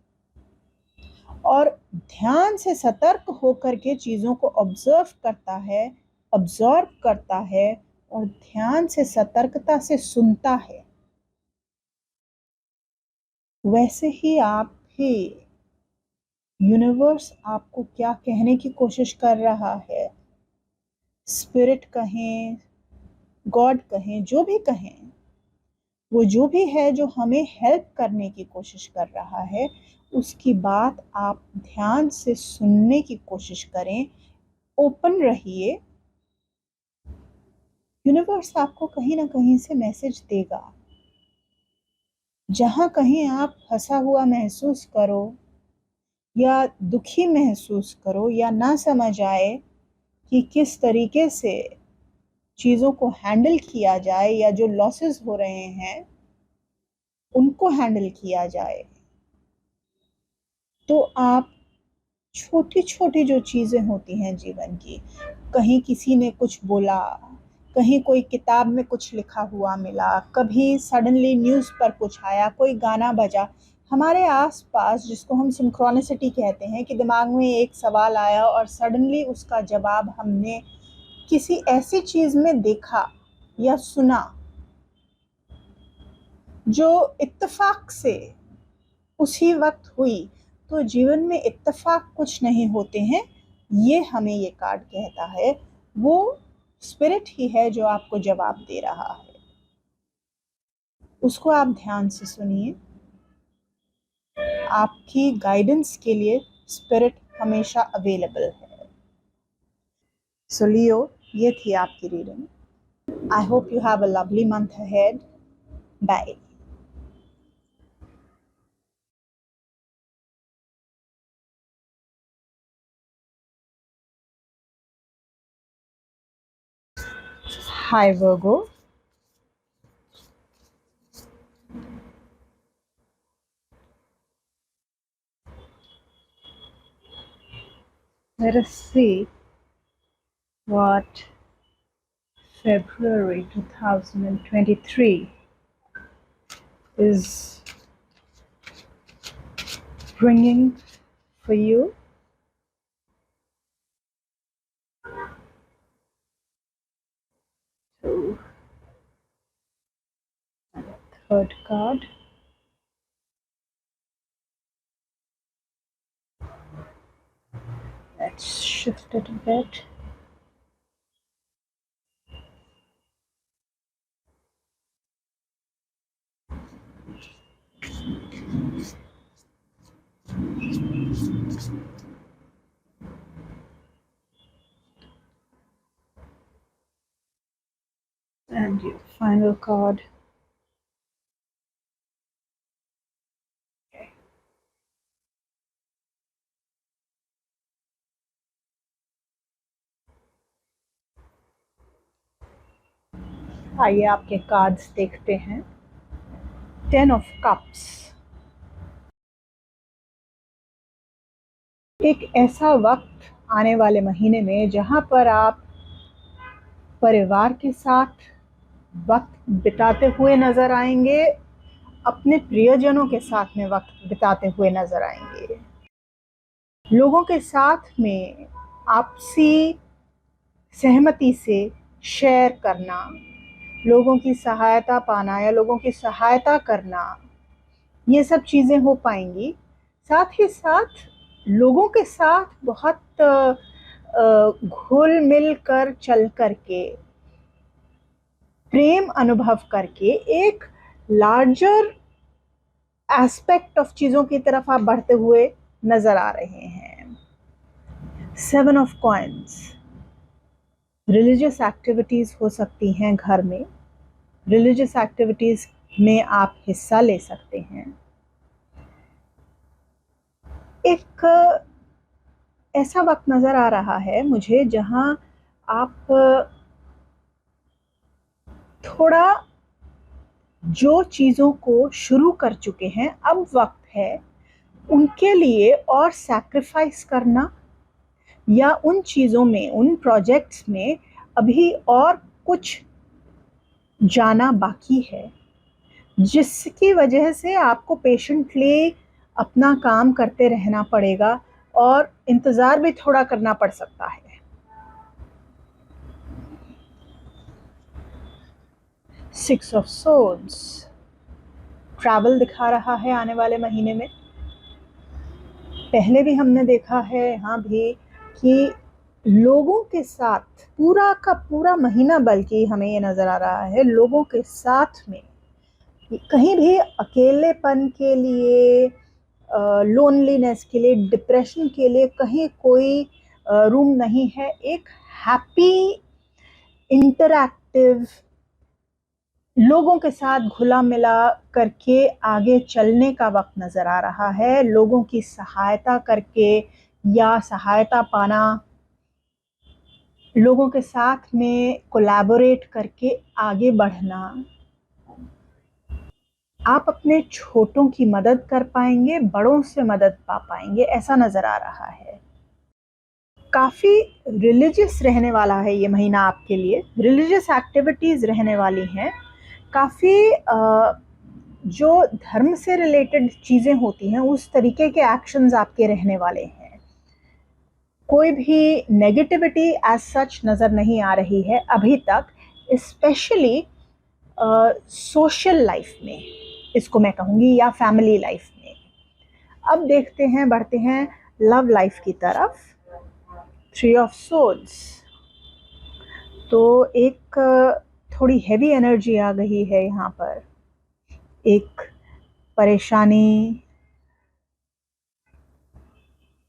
और ध्यान से सतर्क होकर के चीजों को ऑब्जर्व करता है, ऑब्जर्व करता है, और ध्यान से सतर्कता से सुनता है। वैसे ही आप भी, यूनिवर्स आपको क्या कहने की कोशिश कर रहा है, स्पिरिट कहें, गॉड कहें, जो भी कहें, वो जो भी है जो हमें हेल्प करने की कोशिश कर रहा है, उसकी बात आप ध्यान से सुनने की कोशिश करें, ओपन रहिए। यूनिवर्स आपको कहीं ना कहीं से मैसेज देगा। जहां कहीं आप फंसा हुआ महसूस करो, या दुखी महसूस करो, या ना समझ आए कि किस तरीके से चीज़ों को हैंडल किया जाए, या जो लॉसेस हो रहे हैं उनको हैंडल किया जाए, तो आप छोटी छोटी जो चीज़ें होती हैं जीवन की, कहीं किसी ने कुछ बोला, कहीं कोई किताब में कुछ लिखा हुआ मिला, कभी सडनली न्यूज़ पर कुछ आया, कोई गाना बजा हमारे आसपास, जिसको हम सिंक्रोनिसिटी कहते हैं, कि दिमाग में एक सवाल आया और सडनली उसका जवाब हमने किसी ऐसी चीज़ में देखा या सुना जो इत्तेफाक से उसी वक्त हुई। तो जीवन में इत्तेफाक कुछ नहीं होते हैं, ये हमें ये कार्ड कहता है। वो स्पिरिट ही है जो आपको जवाब दे रहा है, उसको आप ध्यान से सुनिए। आपकी गाइडेंस के लिए स्पिरिट हमेशा अवेलेबल है। सो लियो, ये थी आपकी reading. I hope you have a lovely month ahead. Bye. Hi Virgo. Let us see what February 2023 is bringing for you. So, third card. Let's shift it a bit. And your final card. Okay. आइए आपके cards देखते हैं। 10 of cups. एक ऐसा वक्त आने वाले महीने में जहां पर आप परिवार के साथ वक्त बिताते हुए नजर आएंगे, अपने प्रियजनों के साथ में वक्त बिताते हुए नजर आएंगे। लोगों के साथ में आपसी सहमति से शेयर करना, लोगों की सहायता पाना या लोगों की सहायता करना, ये सब चीज़ें हो पाएंगी। साथ ही साथ लोगों के साथ बहुत घुल मिल कर चल करके, प्रेम अनुभव करके एक लार्जर एस्पेक्ट ऑफ चीज़ों की तरफ आप बढ़ते हुए नजर आ रहे हैं। 7 ऑफ कॉइन्स। रिलीजियस एक्टिविटीज़ हो सकती हैं घर में। रिलीजियस एक्टिविटीज़ में आप हिस्सा ले सकते हैं। एक ऐसा वक्त नज़र आ रहा है मुझे जहां आप थोड़ा जो चीज़ों को शुरू कर चुके हैं, अब वक्त है उनके लिए और सैक्रिफाइस करना, या उन चीज़ों में, उन प्रोजेक्ट्स में अभी और कुछ जाना बाकी है, जिसकी वजह से आपको पेशेंटली अपना काम करते रहना पड़ेगा और इंतज़ार भी थोड़ा करना पड़ सकता है। 6 ऑफ सोर्ड्स। ट्रैवल दिखा रहा है आने वाले महीने में। पहले भी हमने देखा है यहाँ भी कि लोगों के साथ पूरा का पूरा महीना, बल्कि हमें ये नज़र आ रहा है लोगों के साथ में कहीं भी अकेलेपन के लिए, लोनलीनेस के लिए, डिप्रेशन के लिए कहीं कोई रूम नहीं है। एक हैप्पी, इंटरैक्टिव, लोगों के साथ घुला मिला करके आगे चलने का वक्त नज़र आ रहा है। लोगों की सहायता करके या सहायता पाना, लोगों के साथ में कोलैबोरेट करके आगे बढ़ना, आप अपने छोटों की मदद कर पाएंगे, बड़ों से मदद पा पाएंगे, ऐसा नज़र आ रहा है। काफ़ी रिलीजियस रहने वाला है ये महीना आपके लिए। रिलीजियस एक्टिविटीज़ रहने वाली हैं। काफ़ी जो धर्म से रिलेटेड चीज़ें होती हैं उस तरीके के एक्शंस आपके रहने वाले हैं। कोई भी नेगेटिविटी एज सच नज़र नहीं आ रही है अभी तक, स्पेशली सोशल लाइफ में, इसको मैं कहूँगी, या फैमिली लाइफ में। अब देखते हैं, बढ़ते हैं लव लाइफ की तरफ। 3 ऑफ सोर्ड्स। तो एक थोड़ी हैवी एनर्जी आ गई है यहाँ पर। एक परेशानी,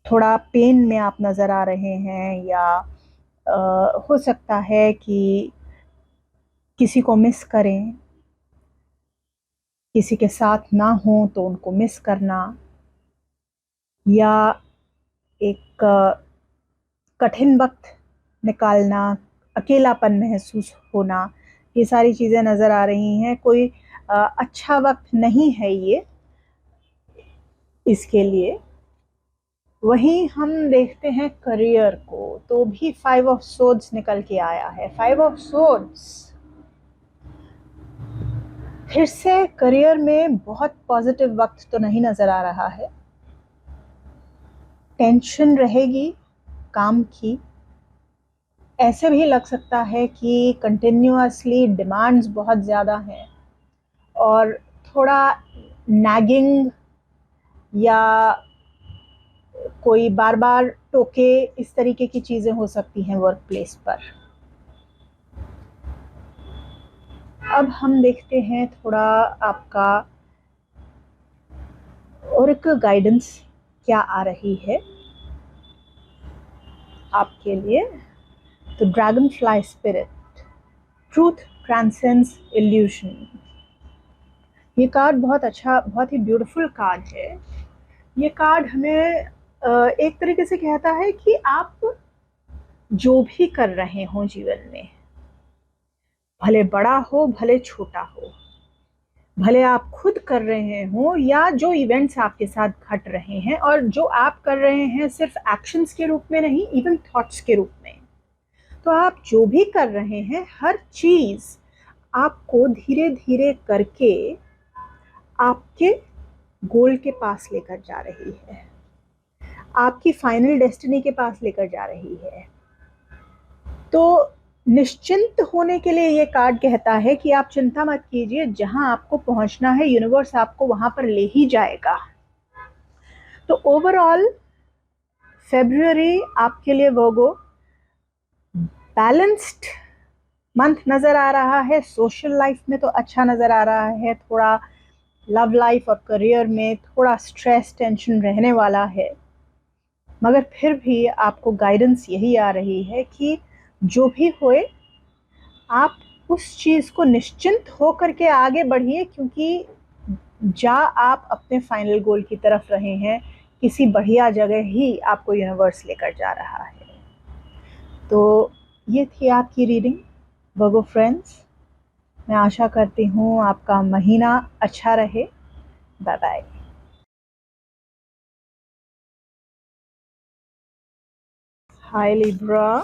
थोड़ा पेन में आप नज़र आ रहे हैं, या हो सकता है कि किसी को मिस करें, किसी के साथ ना हो तो उनको मिस करना, या एक कठिन वक्त निकालना, अकेलापन महसूस होना, ये सारी चीज़ें नज़र आ रही हैं। कोई अच्छा वक्त नहीं है ये इसके लिए। वहीं हम देखते हैं करियर को, तो भी 5 ऑफ सोर्ड्स निकल के आया है। 5 ऑफ सोर्ड्स फिर से करियर में बहुत पॉजिटिव वक्त तो नहीं नज़र आ रहा है। टेंशन रहेगी काम की। ऐसे भी लग सकता है कि कंटिन्यूअसली डिमांड्स बहुत ज़्यादा हैं और थोड़ा नैगिंग या कोई बार बार टोके, इस तरीके की चीज़ें हो सकती हैं वर्क प्लेस पर। अब हम देखते हैं थोड़ा आपका ओरेकल गाइडेंस क्या आ रही है आपके लिए। तो dragon fly spirit, truth transcends evolution. ये कार्ड बहुत अच्छा, बहुत ही ब्यूटीफुल कार्ड है। ये कार्ड हमें एक तरीके से कहता है कि आप जो भी कर रहे हो जीवन में, भले बड़ा हो भले छोटा हो, भले आप खुद कर रहे हो या जो इवेंट्स आपके साथ घट रहे हैं, और जो आप कर रहे हैं सिर्फ एक्शंस के रूप में नहीं, इवन थॉट्स के रूप में। तो आप जो भी कर रहे हैं, हर चीज आपको धीरे धीरे करके आपके गोल के पास लेकर जा रही है, आपकी फाइनल डेस्टिनी के पास लेकर जा रही है। तो निश्चिंत होने के लिए ये कार्ड कहता है कि आप चिंता मत कीजिए, जहां आपको पहुंचना है यूनिवर्स आपको वहां पर ले ही जाएगा। तो ओवरऑल फरवरी आपके लिए वर्गो बैलेंस्ड मंथ नजर आ रहा है। सोशल लाइफ में तो अच्छा नजर आ रहा है, थोड़ा लव लाइफ और करियर में थोड़ा स्ट्रेस टेंशन रहने वाला है, मगर फिर भी आपको गाइडेंस यही आ रही है कि जो भी होए आप उस चीज को निश्चिंत होकर के आगे बढ़िए, क्योंकि जा आप अपने फाइनल गोल की तरफ रहे हैं, किसी बढ़िया जगह ही आपको यूनिवर्स लेकर जा रहा है। तो ये थी आपकी रीडिंग वर्गो फ्रेंड्स। मैं आशा करती हूँ आपका महीना अच्छा रहे। Bye bye. हाय लिब्रा,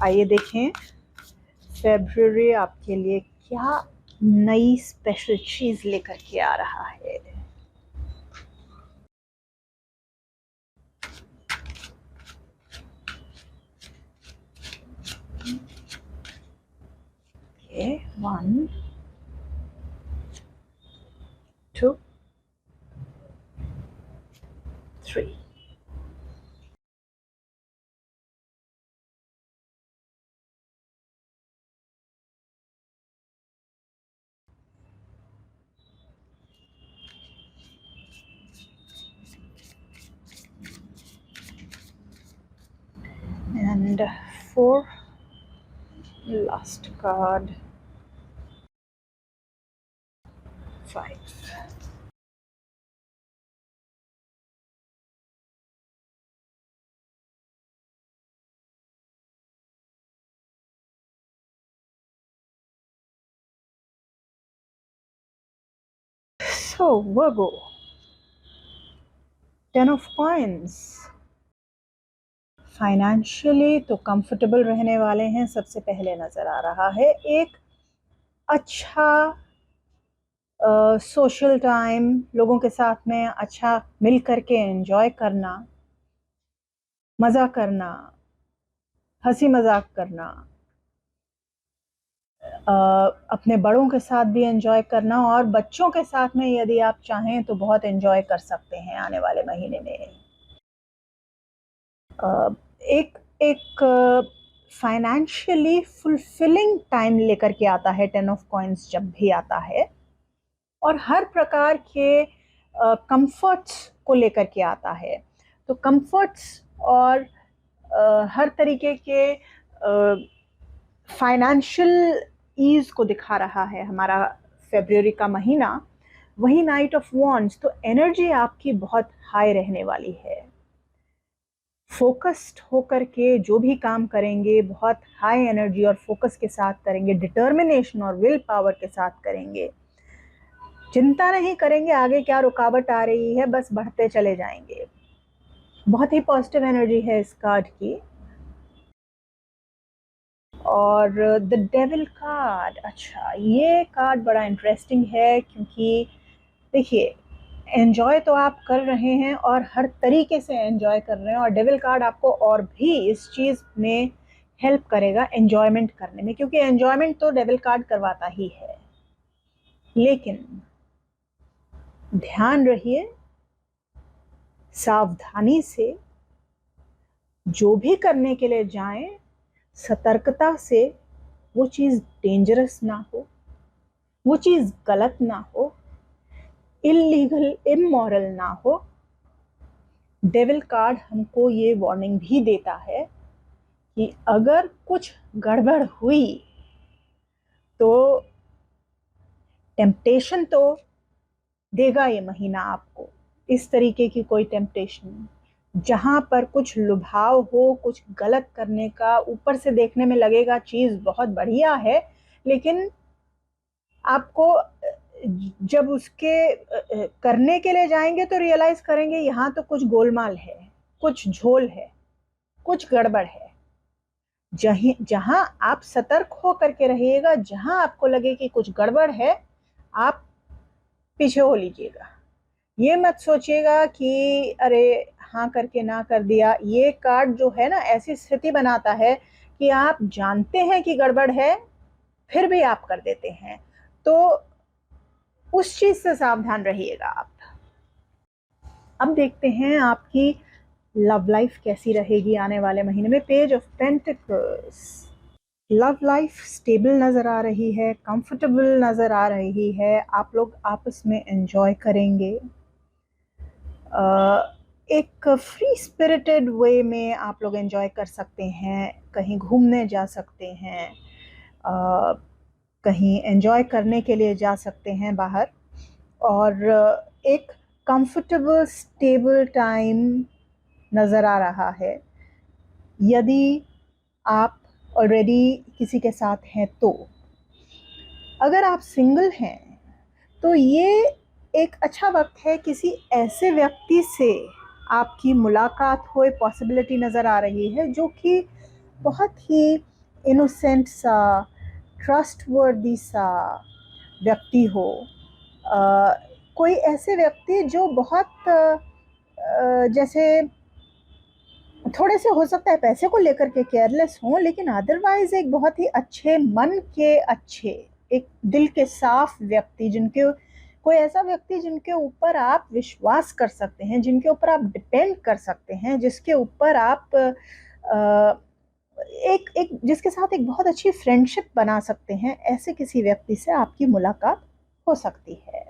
आइए देखें फरवरी आपके लिए क्या नई स्पेशल चीज लेकर के आ रहा है। Okay, 1, 2, 3. And 4, last card, 5. So Virgo, 10 of coins। Financially तो कंफर्टेबल रहने वाले हैं, सबसे पहले नजर आ रहा है। एक अच्छा सोशल टाइम, लोगों के साथ में अच्छा मिल करके एंजॉय करना, मज़ा करना, हंसी मजाक करना, अपने बड़ों के साथ भी एंजॉय करना, और बच्चों के साथ में यदि आप चाहें तो बहुत एंजॉय कर सकते हैं आने वाले महीने में। एक एक फाइनेंशियली फुलफिलिंग टाइम लेकर के आता है 10 ऑफ कॉइन्स जब भी आता है, और हर प्रकार के कंफर्ट्स को लेकर के आता है। तो कंफर्ट्स और हर तरीके के फाइनेंशियल ईज को दिखा रहा है हमारा फरवरी का महीना। वही नाइट ऑफ वॉन्ड्स, तो एनर्जी आपकी बहुत हाई रहने वाली है। फोकस्ड होकर के जो भी काम करेंगे बहुत हाई एनर्जी और फोकस के साथ करेंगे, डिटर्मिनेशन और विल पावर के साथ करेंगे। चिंता नहीं करेंगे आगे क्या रुकावट आ रही है, बस बढ़ते चले जाएंगे। बहुत ही पॉजिटिव एनर्जी है इस कार्ड की। और द डेविल कार्ड, अच्छा ये कार्ड बड़ा इंटरेस्टिंग है, क्योंकि देखिए एंजॉय तो आप कर रहे हैं और हर तरीके से एंजॉय कर रहे हैं, और डेविल कार्ड आपको और भी इस चीज़ में हेल्प करेगा एंजॉयमेंट करने में, क्योंकि एंजॉयमेंट तो डेविल कार्ड करवाता ही है। लेकिन ध्यान रहिए, सावधानी से जो भी करने के लिए जाएं, सतर्कता से, वो चीज़ डेंजरस ना हो, वो चीज़ गलत ना हो, इलीगल इमोरल ना हो। डेविल कार्ड हमको ये वार्निंग भी देता है कि अगर कुछ गड़बड़ हुई तो टेम्पटेशन तो देगा ये महीना आपको, इस तरीके की कोई टेम्पटेशन जहाँ पर कुछ लुभाव हो, कुछ गलत करने का, ऊपर से देखने में लगेगा चीज़ बहुत बढ़िया है, लेकिन आपको जब उसके करने के लिए जाएंगे तो रियलाइज करेंगे यहाँ तो कुछ गोलमाल है, कुछ झोल है, कुछ गड़बड़ है। जहां आप सतर्क हो करके रहिएगा, जहां आपको लगे कि कुछ गड़बड़ है, आप पीछे हो लीजिएगा। ये मत सोचिएगा कि अरे हाँ करके ना कर दिया। ये कार्ड जो है ना, ऐसी स्थिति बनाता है कि आप जानते हैं कि गड़बड़ है, फिर भी आप कर देते हैं। तो उस चीज से सावधान रहिएगा आप। अब देखते हैं आपकी लव लाइफ कैसी रहेगी आने वाले महीने में। Page of pentacles. Love life stable नज़र आ रही है, कंफर्टेबल नज़र आ रही है, आप लोग आपस में एंजॉय करेंगे। एक फ्री स्पिरिटेड वे में आप लोग एंजॉय कर सकते हैं, कहीं घूमने जा सकते हैं, कहीं एंजॉय करने के लिए जा सकते हैं बाहर, और एक कंफर्टेबल स्टेबल टाइम नज़र आ रहा है। यदि आप ऑलरेडी किसी के साथ हैं तो, अगर आप सिंगल हैं तो ये एक अच्छा वक्त है किसी ऐसे व्यक्ति से आपकी मुलाकात हो। पॉसिबिलिटी नज़र आ रही है जो कि बहुत ही इनोसेंट सा, ट्रस्टवर्दी सा व्यक्ति हो। कोई ऐसे व्यक्ति जो बहुत जैसे थोड़े से हो सकता है पैसे को लेकर के केयरलेस हों, लेकिन अदरवाइज एक बहुत ही अच्छे मन के, अच्छे एक दिल के साफ व्यक्ति, जिनके कोई ऐसा व्यक्ति जिनके ऊपर आप विश्वास कर सकते हैं, जिनके ऊपर आप डिपेंड कर सकते हैं, जिसके ऊपर आप एक जिसके साथ एक बहुत अच्छी फ्रेंडशिप बना सकते हैं, ऐसे किसी व्यक्ति से आपकी मुलाकात हो सकती है।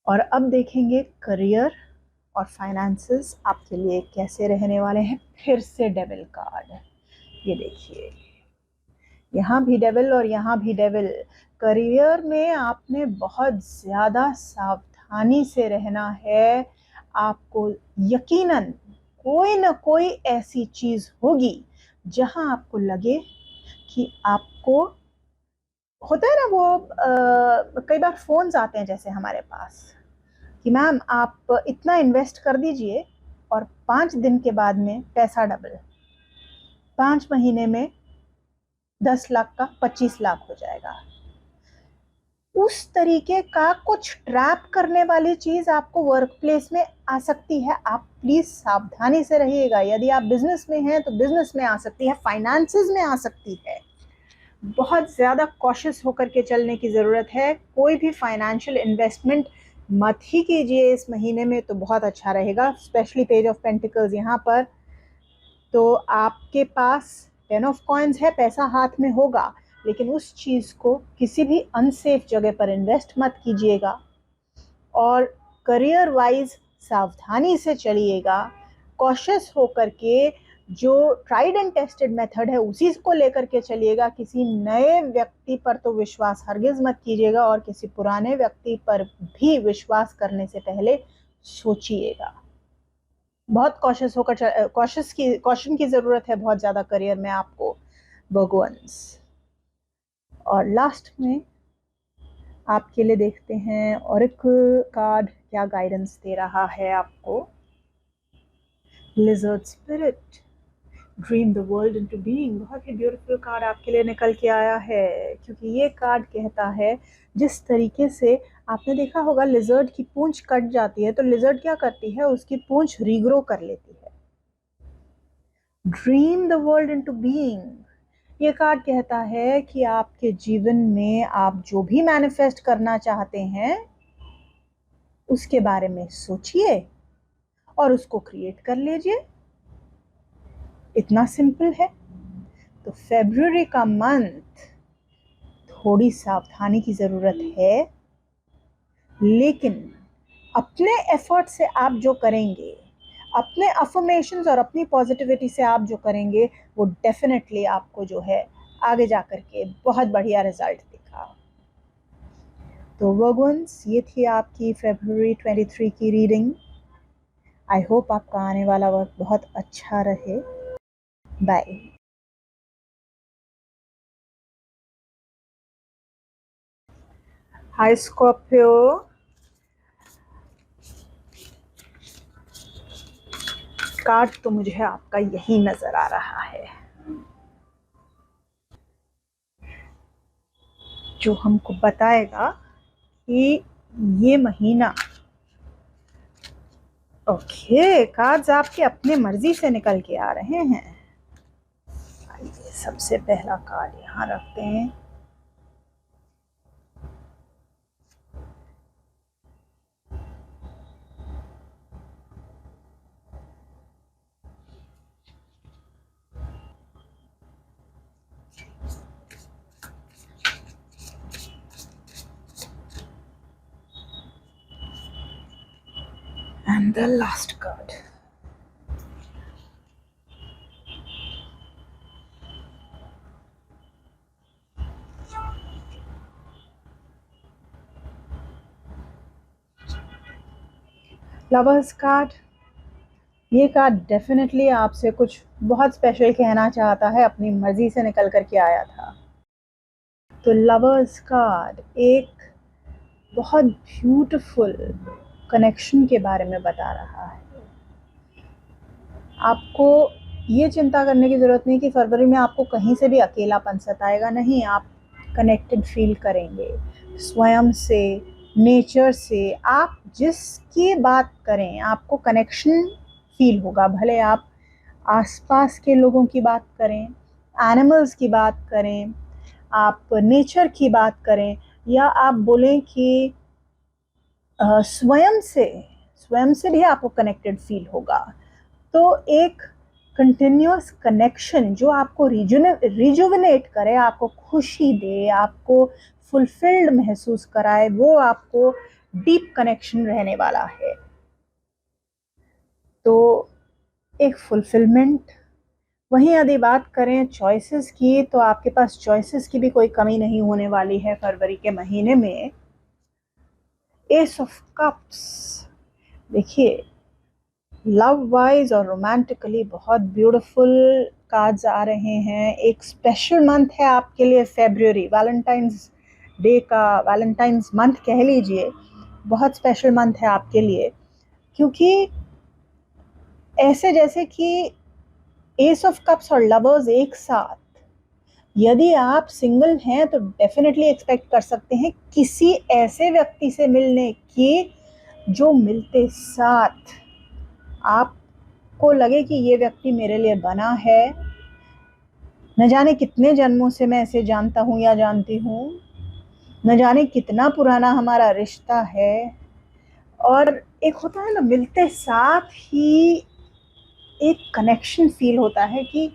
और अब देखेंगे करियर और फाइनेंसेस आपके लिए कैसे रहने वाले हैं। फिर से डेविल कार्ड, ये देखिए, यहाँ भी डेविल और यहाँ भी डेविल। करियर में आपने बहुत ज़्यादा सावधानी से रहना है। आपको यकीनन कोई ना कोई ऐसी चीज़ होगी जहाँ आपको लगे कि आपको, होता है ना वो कई बार फ़ोन्स आते हैं जैसे हमारे पास कि मैम आप इतना इन्वेस्ट कर दीजिए और 5 दिन के बाद में पैसा डबल, 5 महीने में 10 लाख का 25 लाख हो जाएगा। उस तरीके का कुछ ट्रैप करने वाली चीज आपको वर्क प्लेस में आ सकती है। आप प्लीज सावधानी से रहिएगा। यदि आप बिजनेस में हैं तो बिजनेस में आ सकती है, फाइनेंसेस में आ सकती है। बहुत ज्यादा कॉशियस होकर के चलने की जरूरत है। कोई भी फाइनेंशियल इन्वेस्टमेंट मत ही कीजिए इस महीने में, तो बहुत अच्छा रहेगा। स्पेशली पेज ऑफ पेंटिकल्स यहाँ पर, तो आपके पास 10 ऑफ कॉइन्स है, पैसा हाथ में होगा, लेकिन उस चीज़ को किसी भी अनसेफ जगह पर इन्वेस्ट मत कीजिएगा। और करियर वाइज सावधानी से चलिएगा, कॉशियस होकर के, जो ट्राइड एंड टेस्टेड मेथड है उसी को लेकर के चलिएगा। किसी नए व्यक्ति पर तो विश्वास हरगिज मत कीजिएगा, और किसी पुराने व्यक्ति पर भी विश्वास करने से पहले सोचिएगा। बहुत कॉशियस होकर, कॉशन की ज़रूरत है बहुत ज़्यादा करियर में आपको, भगवान्स। और लास्ट में आपके लिए देखते हैं ऑरेकल कार्ड क्या गाइडेंस दे रहा है आपको। Lizard spirit, dream the world into being. बहुत ही ब्यूटीफुल कार्ड आपके लिए निकल के आया है, क्योंकि ये कार्ड कहता है जिस तरीके से आपने देखा होगा लिजर्ड की पूंछ कट जाती है तो लिजर्ड क्या करती है, उसकी पूंछ रीग्रो कर लेती है। Dream the world into being, ये कार्ड कहता है कि आपके जीवन में आप जो भी मैनिफेस्ट करना चाहते हैं उसके बारे में सोचिए और उसको क्रिएट कर लीजिए। इतना सिंपल है। तो फरवरी का मंथ थोड़ी सावधानी की जरूरत है, लेकिन अपने एफर्ट से आप जो करेंगे, अपने अफर्मेशंस और अपनी पॉजिटिविटी से आप जो करेंगे, वो डेफिनेटली आपको जो है आगे जाकर के बहुत बढ़िया रिजल्ट दिखा। तो वर्गन्स, ये थी आपकी फरवरी 23 की रीडिंग। आई होप आपका आने वाला वक्त बहुत अच्छा रहे। बाय। हाय स्कॉर्पियो, कार्ड तो मुझे आपका यही नजर आ रहा है, जो हमको बताएगा कि ये महीना, ओके कार्ड्स आपके अपने मर्जी से निकल के आ रहे हैं। आइए सबसे पहला कार्ड यहाँ रखते हैं। And the last card. Lovers card. ये कार्ड डेफिनेटली आपसे कुछ बहुत स्पेशल कहना चाहता है, अपनी मर्जी से निकल कर के आया था। तो लवर्स कार्ड एक बहुत ब्यूटीफुल कनेक्शन के बारे में बता रहा है। आपको ये चिंता करने की ज़रूरत नहीं कि फरवरी में आपको कहीं से भी अकेलापन सताएगा, नहीं, आप कनेक्टेड फील करेंगे स्वयं से, नेचर से। आप जिसकी बात करें आपको कनेक्शन फील होगा, भले आप आसपास के लोगों की बात करें, एनिमल्स की बात करें, आप नेचर की बात करें, या आप बोलें कि स्वयं से भी आपको कनेक्टेड फील होगा। तो एक कंटिन्यूअस कनेक्शन जो आपको रिजुविनेट करे, आपको खुशी दे, आपको फुलफिल्ड महसूस कराए, वो आपको डीप कनेक्शन रहने वाला है। तो एक फुलफिलमेंट। वहीं यदि बात करें चॉइसेस की, तो आपके पास चॉइसेस की भी कोई कमी नहीं होने वाली है फरवरी के महीने में। एस ऑफ कप्स, देखिए लव वाइज और रोमांटिकली बहुत ब्यूटीफुल कार्ड्स आ रहे हैं। एक स्पेशल मंथ है आपके लिए फरवरी, वैलेंटाइंस डे का, वैलेंटाइंस मंथ कह लीजिए, बहुत स्पेशल मंथ है आपके लिए, क्योंकि ऐसे जैसे कि एस ऑफ कप्स और लवर्स एक साथ, यदि आप सिंगल हैं तो डेफिनेटली एक्सपेक्ट कर सकते हैं किसी ऐसे व्यक्ति से मिलने की जो मिलते साथ आपको लगे कि ये व्यक्ति मेरे लिए बना है। न जाने कितने जन्मों से मैं इसे जानता हूँ या जानती हूँ, न जाने कितना पुराना हमारा रिश्ता है। और एक होता है ना, मिलते साथ ही एक कनेक्शन फील होता है कि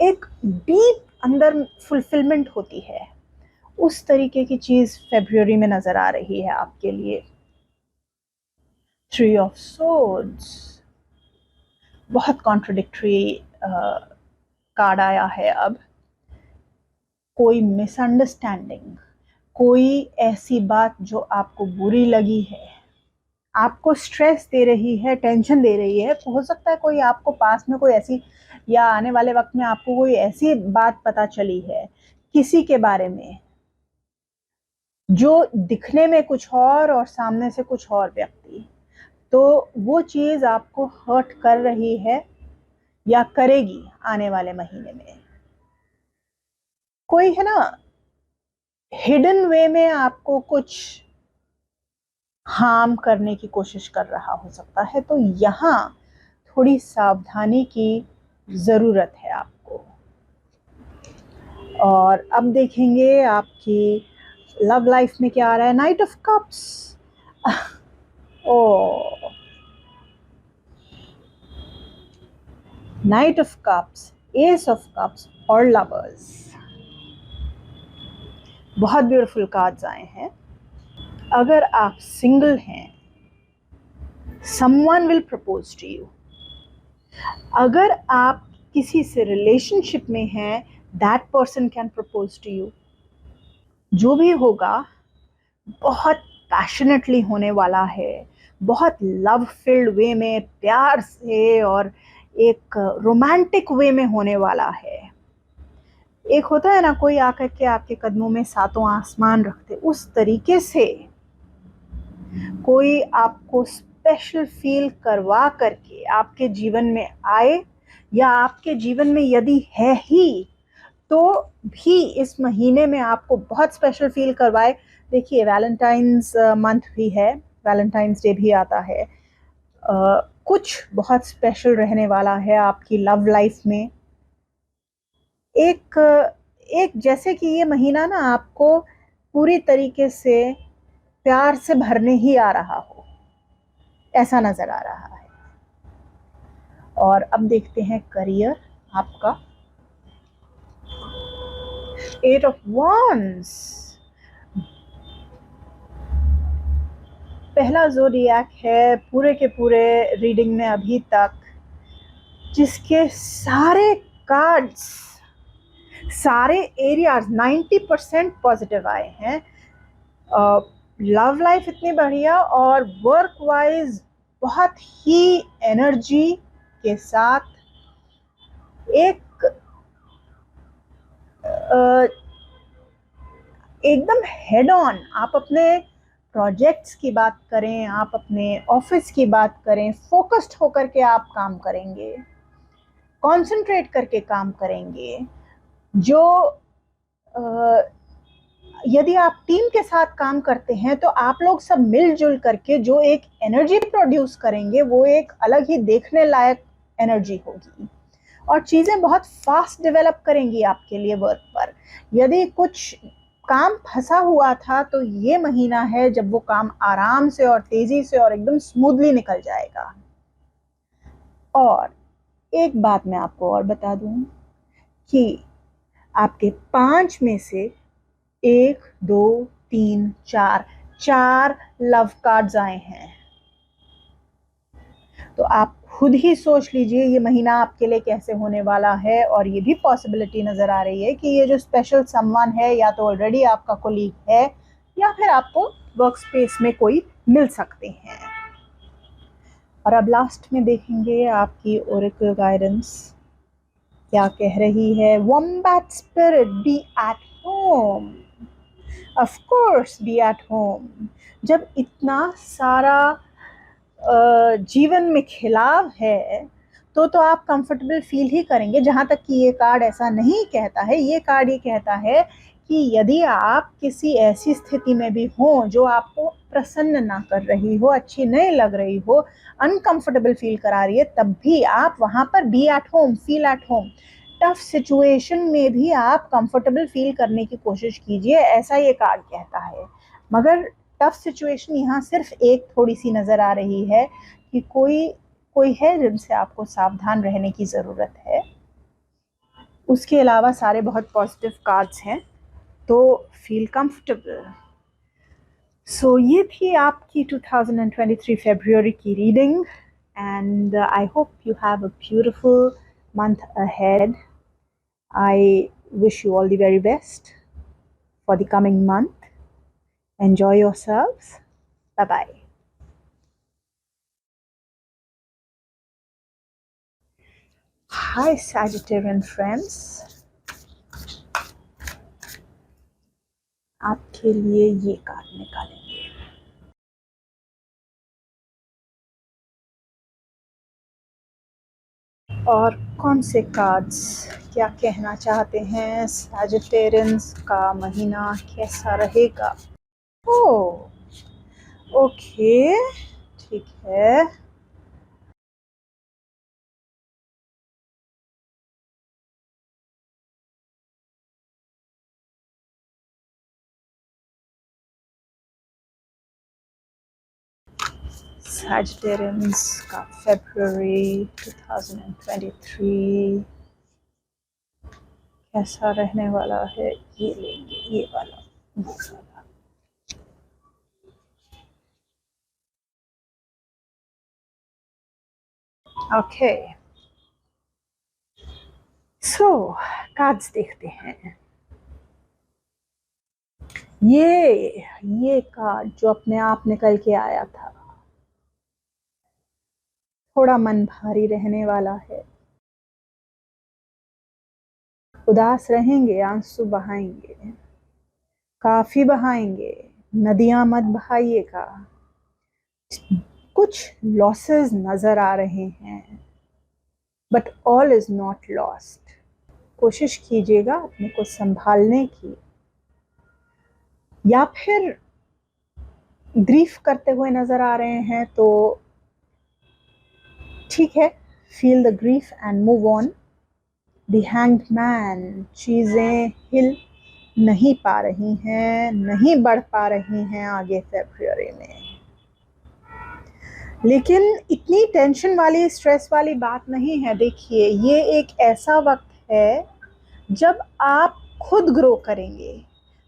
एक डीप अंदर फुलफिलमेंट होती है। उस तरीके की चीज़ फरवरी में नज़र आ रही है आपके लिए। थ्री ऑफ सोर्ड्स, बहुत कॉन्ट्रडिक्टरी कार्ड आया है। अब कोई मिसअंडरस्टैंडिंग, कोई ऐसी बात जो आपको बुरी लगी है, आपको स्ट्रेस दे रही है, टेंशन दे रही है। हो सकता है कोई आपको पास में कोई ऐसी, या आने वाले वक्त में आपको कोई ऐसी बात पता चली है किसी के बारे में जो दिखने में कुछ और सामने से कुछ और व्यक्ति, तो वो चीज़ आपको हर्ट कर रही है या करेगी आने वाले महीने में। कोई है ना, हिडन वे में आपको कुछ हार्म करने की कोशिश कर रहा हो सकता है, तो यहाँ थोड़ी सावधानी की ज़रूरत है आपको। और अब देखेंगे आपकी लव लाइफ में क्या आ रहा है। Knight of cups, O knight of cups, ace of cups और लवर्स, बहुत ब्यूटीफुल कार्ड्स आए हैं। अगर आप सिंगल हैं, someone will propose to you. अगर आप किसी से रिलेशनशिप में हैं, that person can propose to you. जो भी होगा बहुत पैशनेटली होने वाला है, बहुत लव फिल्ड वे में, प्यार से और एक रोमांटिक वे में होने वाला है। एक होता है ना, कोई आकर के आपके कदमों में सातों आसमान रखते, उस तरीके से कोई आपको स्पेशल फील करवा करके आपके जीवन में आए, या आपके जीवन में यदि है ही तो भी इस महीने में आपको बहुत स्पेशल फील करवाए। देखिए, वैलेंटाइंस मंथ भी है, वैलेंटाइंस डे भी आता है। कुछ बहुत स्पेशल रहने वाला है आपकी लव लाइफ में। एक एक जैसे कि ये महीना ना आपको पूरी तरीके से प्यार से भरने ही आ रहा हो, ऐसा नजर आ रहा है। और अब देखते हैं करियर आपका। 8 ऑफ wands, पहला ज़ोडिएक है पूरे के पूरे रीडिंग में अभी तक जिसके सारे कार्ड्स, सारे एरियाज 90% पॉजिटिव आए हैं। लव लाइफ इतनी बढ़िया और वर्क वाइज बहुत ही एनर्जी के साथ एक एकदम हेड ऑन आप अपने प्रोजेक्ट्स की बात करें, आप अपने ऑफिस की बात करें, फोकस्ड होकर के आप काम करेंगे, कंसंट्रेट करके काम करेंगे। जो यदि आप टीम के साथ काम करते हैं तो आप लोग सब मिलजुल करके जो एक एनर्जी प्रोड्यूस करेंगे वो एक अलग ही देखने लायक एनर्जी होगी, और चीज़ें बहुत फास्ट डेवलप करेंगी आपके लिए वर्क पर। यदि कुछ काम फंसा हुआ था तो ये महीना है जब वो काम आराम से और तेजी से और एकदम स्मूथली निकल जाएगा। और एक बात मैं आपको और बता दूं कि आपके 5 में से 1, 2, 3, 4 लव कार्ड्स आए हैं। तो आप खुद ही सोच लीजिए ये महीना आपके लिए कैसे होने वाला है। और ये भी पॉसिबिलिटी नजर आ रही है कि ये जो स्पेशल समवन है या तो ऑलरेडी आपका कोलीग है या फिर आपको वर्क स्पेस में कोई मिल सकते हैं। और अब लास्ट में देखेंगे आपकी ओरेकल गाइडेंस क्या कह रही है। Wombat spirit, be at home. Of course be at home. जब इतना सारा जीवन में खिलाव है तो आप कंफर्टेबल फील ही करेंगे। जहाँ तक कि ये कार्ड ऐसा नहीं कहता है, ये कार्ड ये कहता है कि यदि आप किसी ऐसी स्थिति में भी हो जो आपको प्रसन्न ना कर रही हो, अच्छी नहीं लग रही हो, अनकंफर्टेबल फील करा रही है, तब भी आप वहाँ पर be at home, feel at home. Tough situation में भी आप कंफर्टेबल फील करने की कोशिश कीजिए, ऐसा ये कार्ड कहता है। मगर टफ सिचुएशन यहाँ सिर्फ एक थोड़ी सी नज़र आ रही है कि कोई है जिनसे आपको सावधान रहने की ज़रूरत है। उसके अलावा सारे बहुत पॉजिटिव कार्ड्स हैं, तो फील कंफर्टेबल। सो ये थी आपकी 2023 फरवरी की reading, and I hope you have a beautiful month ahead. I wish you all the very best for the coming month. Enjoy yourselves. Bye-bye. Hi Sagittarian friends, आपके लिए ये कार्ड निकालेंगे। और कौन से कार्ड्स क्या कहना चाहते हैं, सैजिटेरियंस का महीना कैसा रहेगा। ओह ओके, ठीक है। सैजिटेरियंस का फरवरी 2023 कैसा रहने वाला है, ये लेंगे, ये वाला। ओके, सो कार्ड्स देखते हैं। ये कार्ड जो अपने आप निकल के आया था, थोड़ा मन भारी रहने वाला है, उदास रहेंगे, आंसू बहाएंगे, काफी बहाएंगे, नदियां मत बहाइएगा। कुछ लॉसेस नजर आ रहे हैं, but all is not lost. कोशिश कीजिएगा अपने को संभालने की, या फिर ग्रीफ करते हुए नजर आ रहे हैं तो ठीक है, feel the grief and move on. The hanged man, चीजें हिल नहीं पा रही हैं, नहीं बढ़ पा रही हैं आगे फरवरी में। लेकिन इतनी टेंशन वाली, स्ट्रेस वाली बात नहीं है। देखिए, ये एक ऐसा वक्त है जब आप खुद ग्रो करेंगे।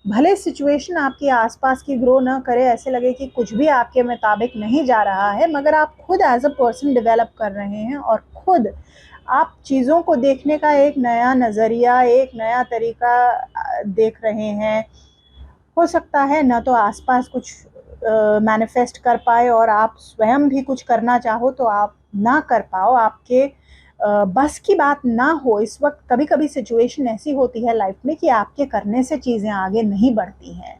भले सिचुएशन आपके आसपास की ग्रो ना करे, ऐसे लगे कि कुछ भी आपके मुताबिक नहीं जा रहा है, मगर आप खुद एज अ पर्सन डेवलप कर रहे हैं और खुद आप चीज़ों को देखने का एक नया नज़रिया, एक नया तरीका देख रहे हैं। हो सकता है ना तो आसपास कुछ मैनिफेस्ट कर पाए और आप स्वयं भी कुछ करना चाहो तो आप ना कर पाओ, आपके बस की बात ना हो। इस वक्त कभी कभी सिचुएशन ऐसी होती है लाइफ में कि आपके करने से चीज़ें आगे नहीं बढ़ती हैं।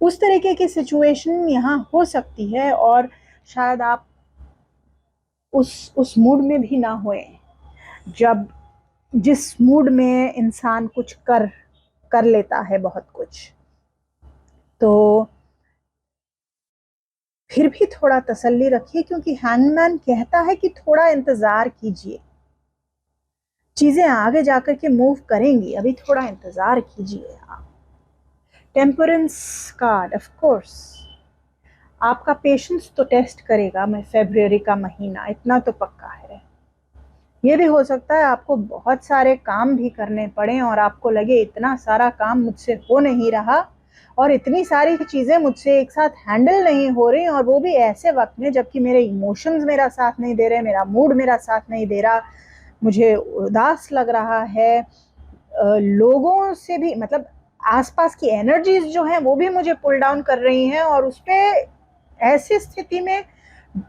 उस तरीके की सिचुएशन यहाँ हो सकती है और शायद आप उस मूड में भी ना होए जब जिस मूड में इंसान कुछ कर लेता है बहुत कुछ। तो फिर भी थोड़ा तसल्ली रखिए, क्योंकि हैंगमैन कहता है कि थोड़ा इंतजार कीजिए, चीजें आगे जाकर के मूव करेंगी, अभी थोड़ा इंतजार कीजिए आप। टेम्परेंस कार्ड, ऑफ कोर्स आपका पेशेंस तो टेस्ट करेगा मैं फरवरी का महीना, इतना तो पक्का है। ये भी हो सकता है आपको बहुत सारे काम भी करने पड़े और आपको लगे इतना सारा काम मुझसे हो नहीं रहा और इतनी सारी चीज़ें मुझसे एक साथ हैंडल नहीं हो रही, और वो भी ऐसे वक्त में जबकि मेरे इमोशंस मेरा साथ नहीं दे रहे, मेरा मूड मेरा साथ नहीं दे रहा, मुझे उदास लग रहा है। लोगों से भी, मतलब आसपास की एनर्जीज जो हैं वो भी मुझे पुल डाउन कर रही हैं, और उस पर ऐसी स्थिति में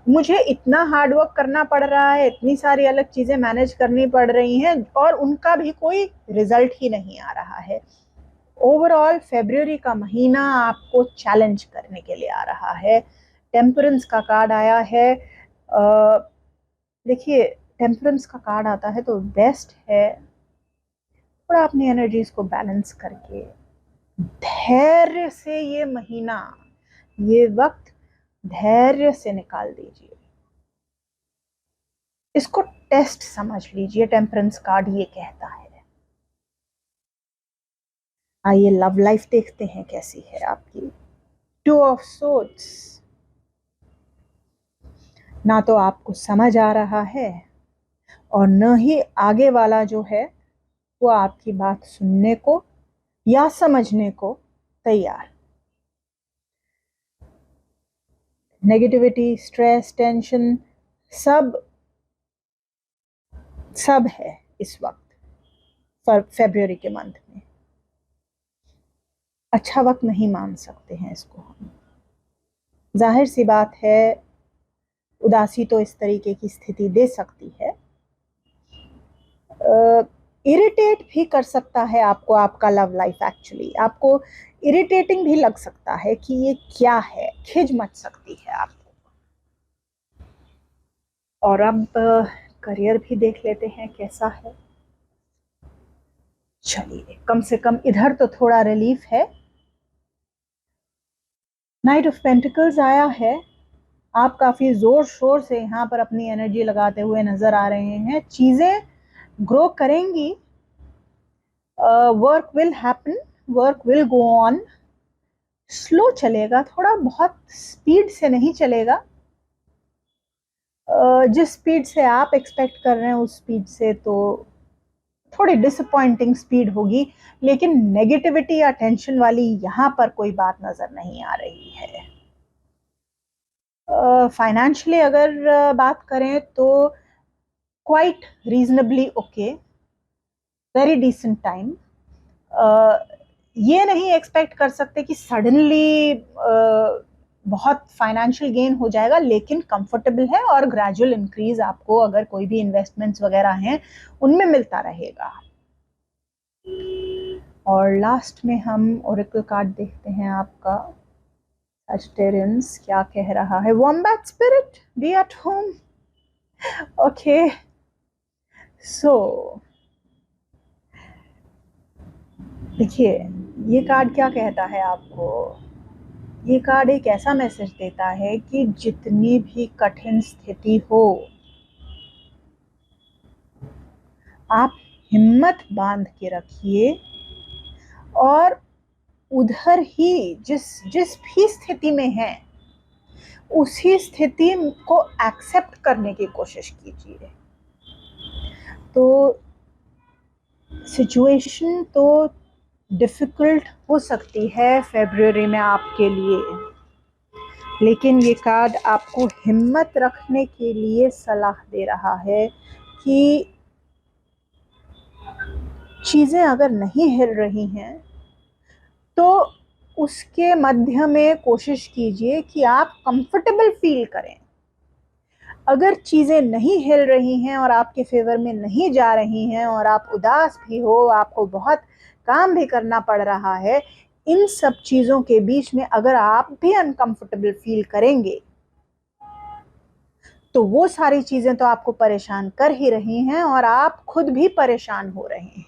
मुझे इतना हार्डवर्क करना पड़ रहा है, इतनी सारी अलग चीज़ें मैनेज करनी पड़ रही हैं और उनका भी कोई रिजल्ट ही नहीं आ रहा है। ओवरऑल फरवरी का महीना आपको चैलेंज करने के लिए आ रहा है। टेम्परेंस का कार्ड आया है। देखिए, टेम्परेंस का कार्ड आता है तो बेस्ट है थोड़ा अपनी एनर्जीज को बैलेंस करके धैर्य से ये महीना, ये वक्त धैर्य से निकाल दीजिए, इसको टेस्ट समझ लीजिए। टेम्परेंस कार्ड ये कहता है। आइए लव लाइफ देखते हैं कैसी है आपकी। 2 ऑफ सोर्ड्स, ना तो आपको समझ आ रहा है और न ही आगे वाला जो है वो आपकी बात सुनने को या समझने को तैयार। नेगेटिविटी, स्ट्रेस, टेंशन सब सब है इस वक्त फरवरी के मंथ में। अच्छा वक्त नहीं मान सकते हैं इसको हम। जाहिर सी बात है, उदासी तो इस तरीके की स्थिति दे सकती है, इरिटेट भी कर सकता है आपको आपका लव लाइफ। एक्चुअली आपको इरिटेटिंग भी लग सकता है कि ये क्या है, खिज मच सकती है आपको। और अब करियर भी देख लेते हैं कैसा है। चलिए, कम से कम इधर तो थोड़ा रिलीफ है। नाइट ऑफ पेंटिकल्स आया है। आप काफी जोर शोर से यहाँ पर अपनी एनर्जी लगाते हुए नजर आ रहे हैं। चीजें ग्रो करेंगी, work will happen, work will go on. Slow चलेगा, थोड़ा बहुत स्पीड से नहीं चलेगा। जिस स्पीड से आप एक्सपेक्ट कर रहे हैं उस स्पीड से तो थोड़ी डिसअपॉइंटिंग स्पीड होगी, लेकिन नेगेटिविटी या टेंशन वाली यहाँ पर कोई बात नजर नहीं आ रही है। फाइनेंशियली अगर बात करें तो quite reasonably okay, very decent time. ये नहीं एक्सपेक्ट कर सकते कि सडनली बहुत फाइनेंशियल गेन हो जाएगा, लेकिन कंफर्टेबल है और ग्रेजुअल इंक्रीज आपको अगर कोई भी इन्वेस्टमेंट्स वगैरह हैं उनमें मिलता रहेगा। और लास्ट में हम ओरेकल कार्ड देखते हैं आपका। सजिटेरियंस क्या कह रहा है? Wombat spirit, be at home. Okay, so देखिए ये कार्ड क्या कहता है आपको। ये कार्ड एक ऐसा मैसेज देता है कि जितनी भी कठिन स्थिति हो, आप हिम्मत बांध के रखिए और उधर ही जिस भी स्थिति में है उसी स्थिति को एक्सेप्ट करने की कोशिश कीजिए। तो सिचुएशन तो डिफ़िकल्ट हो सकती है फरवरी में आपके लिए, लेकिन ये कार्ड आपको हिम्मत रखने के लिए सलाह दे रहा है कि चीज़ें अगर नहीं हिल रही हैं तो उसके मध्य में कोशिश कीजिए कि आप कंफर्टेबल फील करें। अगर चीज़ें नहीं हिल रही हैं और आपके फेवर में नहीं जा रही हैं और आप उदास भी हो, आपको बहुत काम भी करना पड़ रहा है, इन सब चीज़ों के बीच में अगर आप भी अनकंफर्टेबल फील करेंगे तो वो सारी चीज़ें तो आपको परेशान कर ही रही हैं और आप खुद भी परेशान हो रहे हैं।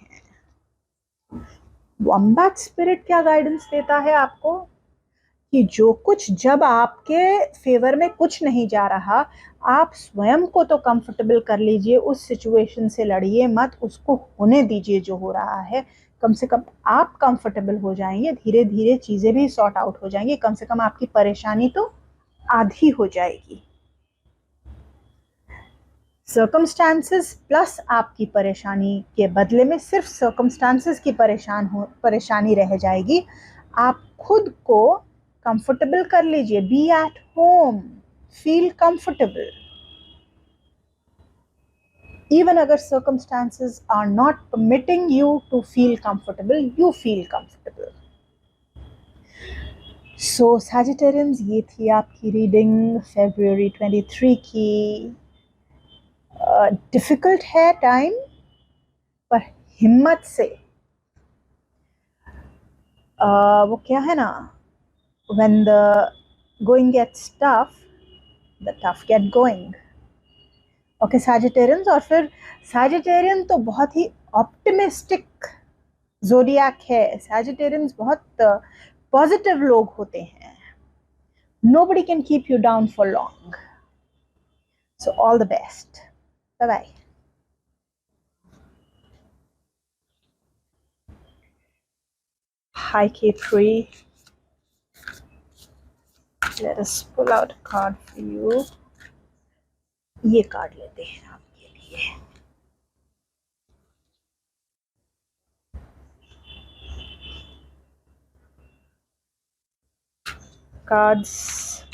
वॉम्बैट स्पिरिट क्या गाइडेंस देता है आपको कि जो कुछ, जब आपके फेवर में कुछ नहीं जा रहा, आप स्वयं को तो कंफर्टेबल कर लीजिए, उस सिचुएशन से लड़िए मत, उसको होने दीजिए जो हो रहा है। कम से कम आप कंफर्टेबल हो जाएंगे, धीरे धीरे चीज़ें भी सॉर्ट आउट हो जाएंगी, कम से कम आपकी परेशानी तो आधी हो जाएगी। सर्कमस्टांसेस प्लस आपकी परेशानी के बदले में सिर्फ सर्कमस्टांसेस की परेशानी रह जाएगी। आप खुद को कंफर्टेबल कर लीजिए, be at home, feel comfortable. Even अगर circumstances are not permitting you to feel comfortable, you feel comfortable. So Sagittarians, ये थी आपकी रीडिंग फरवरी 23 की। डिफिकल्ट है टाइम, पर हिम्मत से वो क्या है ना, when the going gets tough, the tough get going। Okay Sagittarians, और फिर सैजिटेरियन तो बहुत ही ऑप्टिमिस्टिक ज़ोडिएक है। सैजिटेरियंस बहुत पॉजिटिव लोग होते हैं। Nobody can keep you down for long. So all the best. Bye bye. Hi K3. Let us pull out a card for you. ये कार्ड लेते हैं आपके लिए। कार्ड्स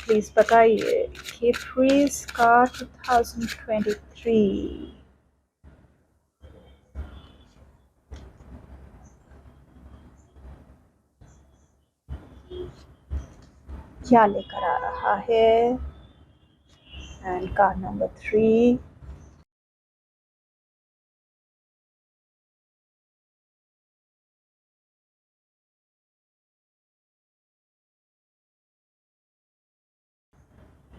प्लीज बताइए, K3's कार्ड 2023 क्या लेकर आ रहा है। एंड कार्ड नंबर 3,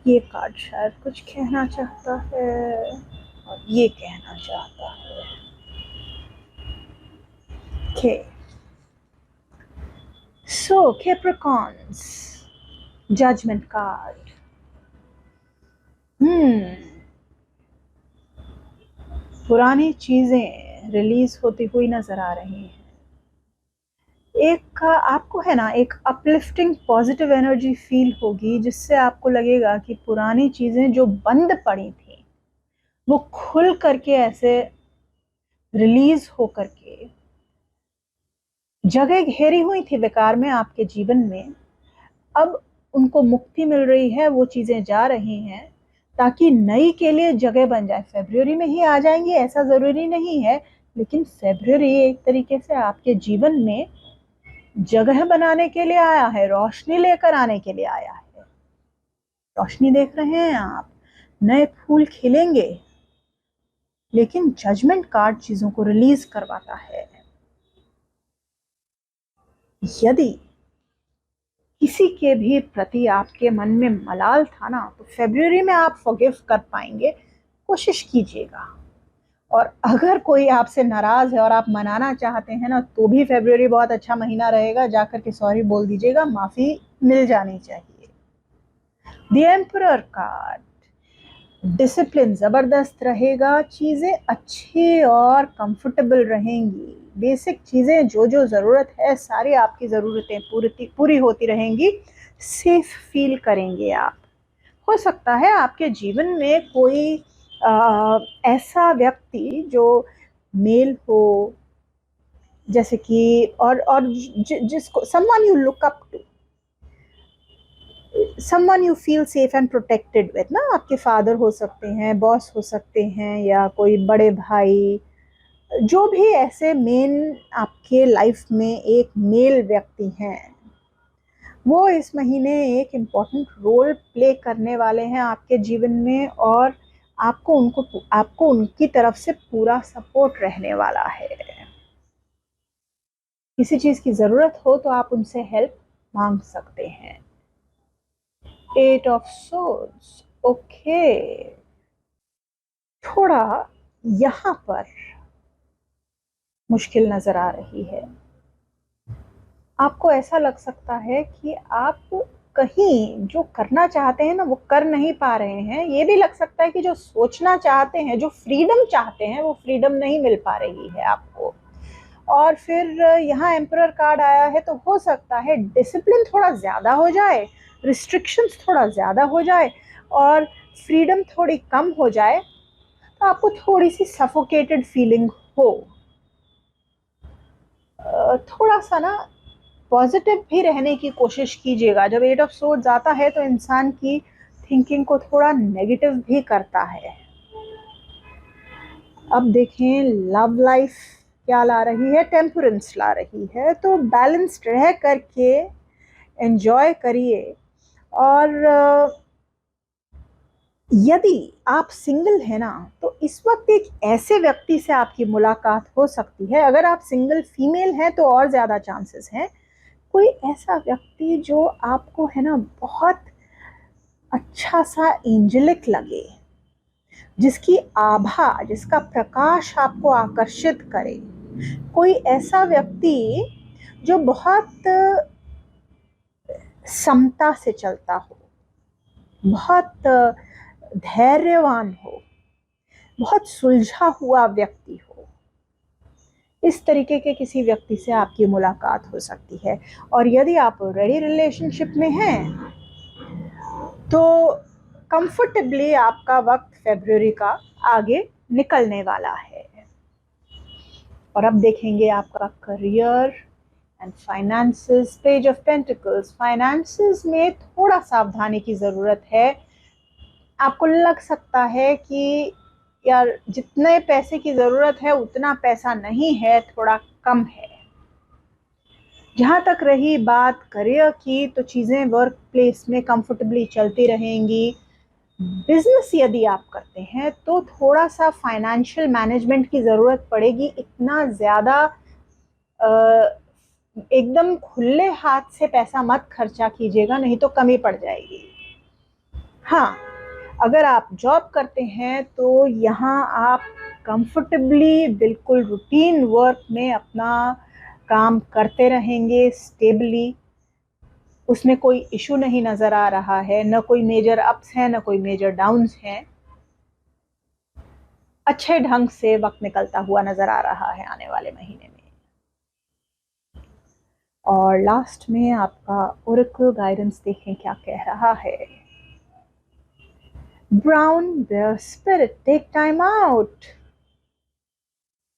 ये कार्ड शायद कुछ कहना चाहता है और ये कहना चाहता है। Okay. So Capricorns, Judgment card. पुरानी चीजें रिलीज होती हुई नजर आ रही हैं। एक आपको है ना, एक अपलिफ्टिंग पॉजिटिव एनर्जी फील होगी, जिससे आपको लगेगा कि पुरानी चीजें जो बंद पड़ी थी वो खुल करके ऐसे रिलीज हो करके, जगह घेरी हुई थी विकार में आपके जीवन में, अब उनको मुक्ति मिल रही है, वो चीजें जा रही हैं ताकि नई के लिए जगह बन जाए। फरवरी में ही आ जाएंगी ऐसा जरूरी नहीं है, लेकिन फरवरी एक तरीके से आपके जीवन में जगह बनाने के लिए आया है, रोशनी लेकर आने के लिए आया है। रोशनी देख रहे हैं आप, नए फूल खिलेंगे। लेकिन जजमेंट कार्ड चीजों को रिलीज करवाता है। यदि किसी के भी प्रति आपके मन में मलाल था ना, तो फरवरी में आप फॉरगिव कर पाएंगे, कोशिश कीजिएगा। और अगर कोई आपसे नाराज है और आप मनाना चाहते हैं ना, तो भी फरवरी बहुत अच्छा महीना रहेगा, जाकर के सॉरी बोल दीजिएगा, माफी मिल जानी चाहिए। द एम्परर कार्ड, डिसिप्लिन जबरदस्त रहेगा, चीजें अच्छी और कंफर्टेबल रहेंगी। बेसिक चीजें जो जो जरूरत है सारी आपकी जरूरतें पूरी होती रहेंगी। सेफ फील करेंगे आप। हो सकता है आपके जीवन में कोई ऐसा व्यक्ति जो मेल हो, जैसे कि और जिसको someone you look up to, someone you feel safe and protected with ना, आपके फादर हो सकते हैं, बॉस हो सकते हैं, या कोई बड़े भाई, जो भी ऐसे मेन आपके लाइफ में एक मेल व्यक्ति हैं, वो इस महीने एक इम्पॉर्टेंट रोल प्ले करने वाले हैं आपके जीवन में। और आपको उनकी तरफ से पूरा सपोर्ट रहने वाला है। किसी चीज की जरूरत हो तो आप उनसे हेल्प मांग सकते हैं। 8 ऑफ सोर्ड्स, ओके। थोड़ा यहाँ पर मुश्किल नजर आ रही है। आपको ऐसा लग सकता है कि आप कहीं जो करना चाहते हैं ना, वो कर नहीं पा रहे हैं। ये भी लग सकता है कि जो सोचना चाहते हैं, जो फ्रीडम चाहते हैं, वो फ्रीडम नहीं मिल पा रही है आपको। और फिर यहाँ एम्परर कार्ड आया है, तो हो सकता है डिसिप्लिन थोड़ा ज़्यादा हो जाए, रिस्ट्रिक्शंस थोड़ा ज़्यादा हो जाए, और फ्रीडम थोड़ी कम हो जाए, तो आपको थोड़ी सी सफोकेटेड फीलिंग हो। थोड़ा सा ना पॉजिटिव भी रहने की कोशिश कीजिएगा। जब 8 ऑफ सोर्ड्स आता है तो इंसान की थिंकिंग को थोड़ा नेगेटिव भी करता है। अब देखें लव लाइफ क्या ला रही है, टेम्परेंस ला रही है। तो बैलेंस्ड रह करके एंजॉय करिए। और यदि आप सिंगल है ना, तो इस वक्त एक ऐसे व्यक्ति से आपकी मुलाकात हो सकती है। अगर आप सिंगल फीमेल हैं तो और ज़्यादा चांसेस हैं। कोई ऐसा व्यक्ति जो आपको है ना बहुत अच्छा सा एंजेलिक लगे, जिसकी आभा, जिसका प्रकाश आपको आकर्षित करे। कोई ऐसा व्यक्ति जो बहुत समता से चलता हो, बहुत धैर्यवान हो, बहुत सुलझा हुआ व्यक्ति हो। इस तरीके के किसी व्यक्ति से आपकी मुलाकात हो सकती है। और यदि आप ऑलरेडी रिलेशनशिप में हैं तो कंफर्टेबली आपका वक्त फरवरी का आगे निकलने वाला है। और अब देखेंगे आपका career and finances. Page of pentacles, finances में थोड़ा सावधानी की ज़रूरत है। आपको लग सकता है कि यार जितने पैसे की ज़रूरत है उतना पैसा नहीं है, थोड़ा कम है। जहाँ तक रही बात करियर की, तो चीज़ें वर्क प्लेस में कंफर्टेबली चलती रहेंगी। बिजनेस यदि आप करते हैं तो थोड़ा सा फाइनेंशियल मैनेजमेंट की ज़रूरत पड़ेगी। इतना ज़्यादा एकदम खुले हाथ से पैसा मत खर्चा कीजिएगा, नहीं तो कमी पड़ जाएगी। हाँ, अगर आप जॉब करते हैं तो यहाँ आप कंफर्टेबली बिल्कुल रूटीन वर्क में अपना काम करते रहेंगे स्टेबली। उसमें कोई इशू नहीं नज़र आ रहा है, न कोई मेजर अप्स हैं, न कोई मेजर डाउन्स हैं। अच्छे ढंग से वक्त निकलता हुआ नज़र आ रहा है आने वाले महीने में। और लास्ट में आपका ओरेकल गाइडेंस देखें क्या कह रहा है। Brown bear spirit, take time out,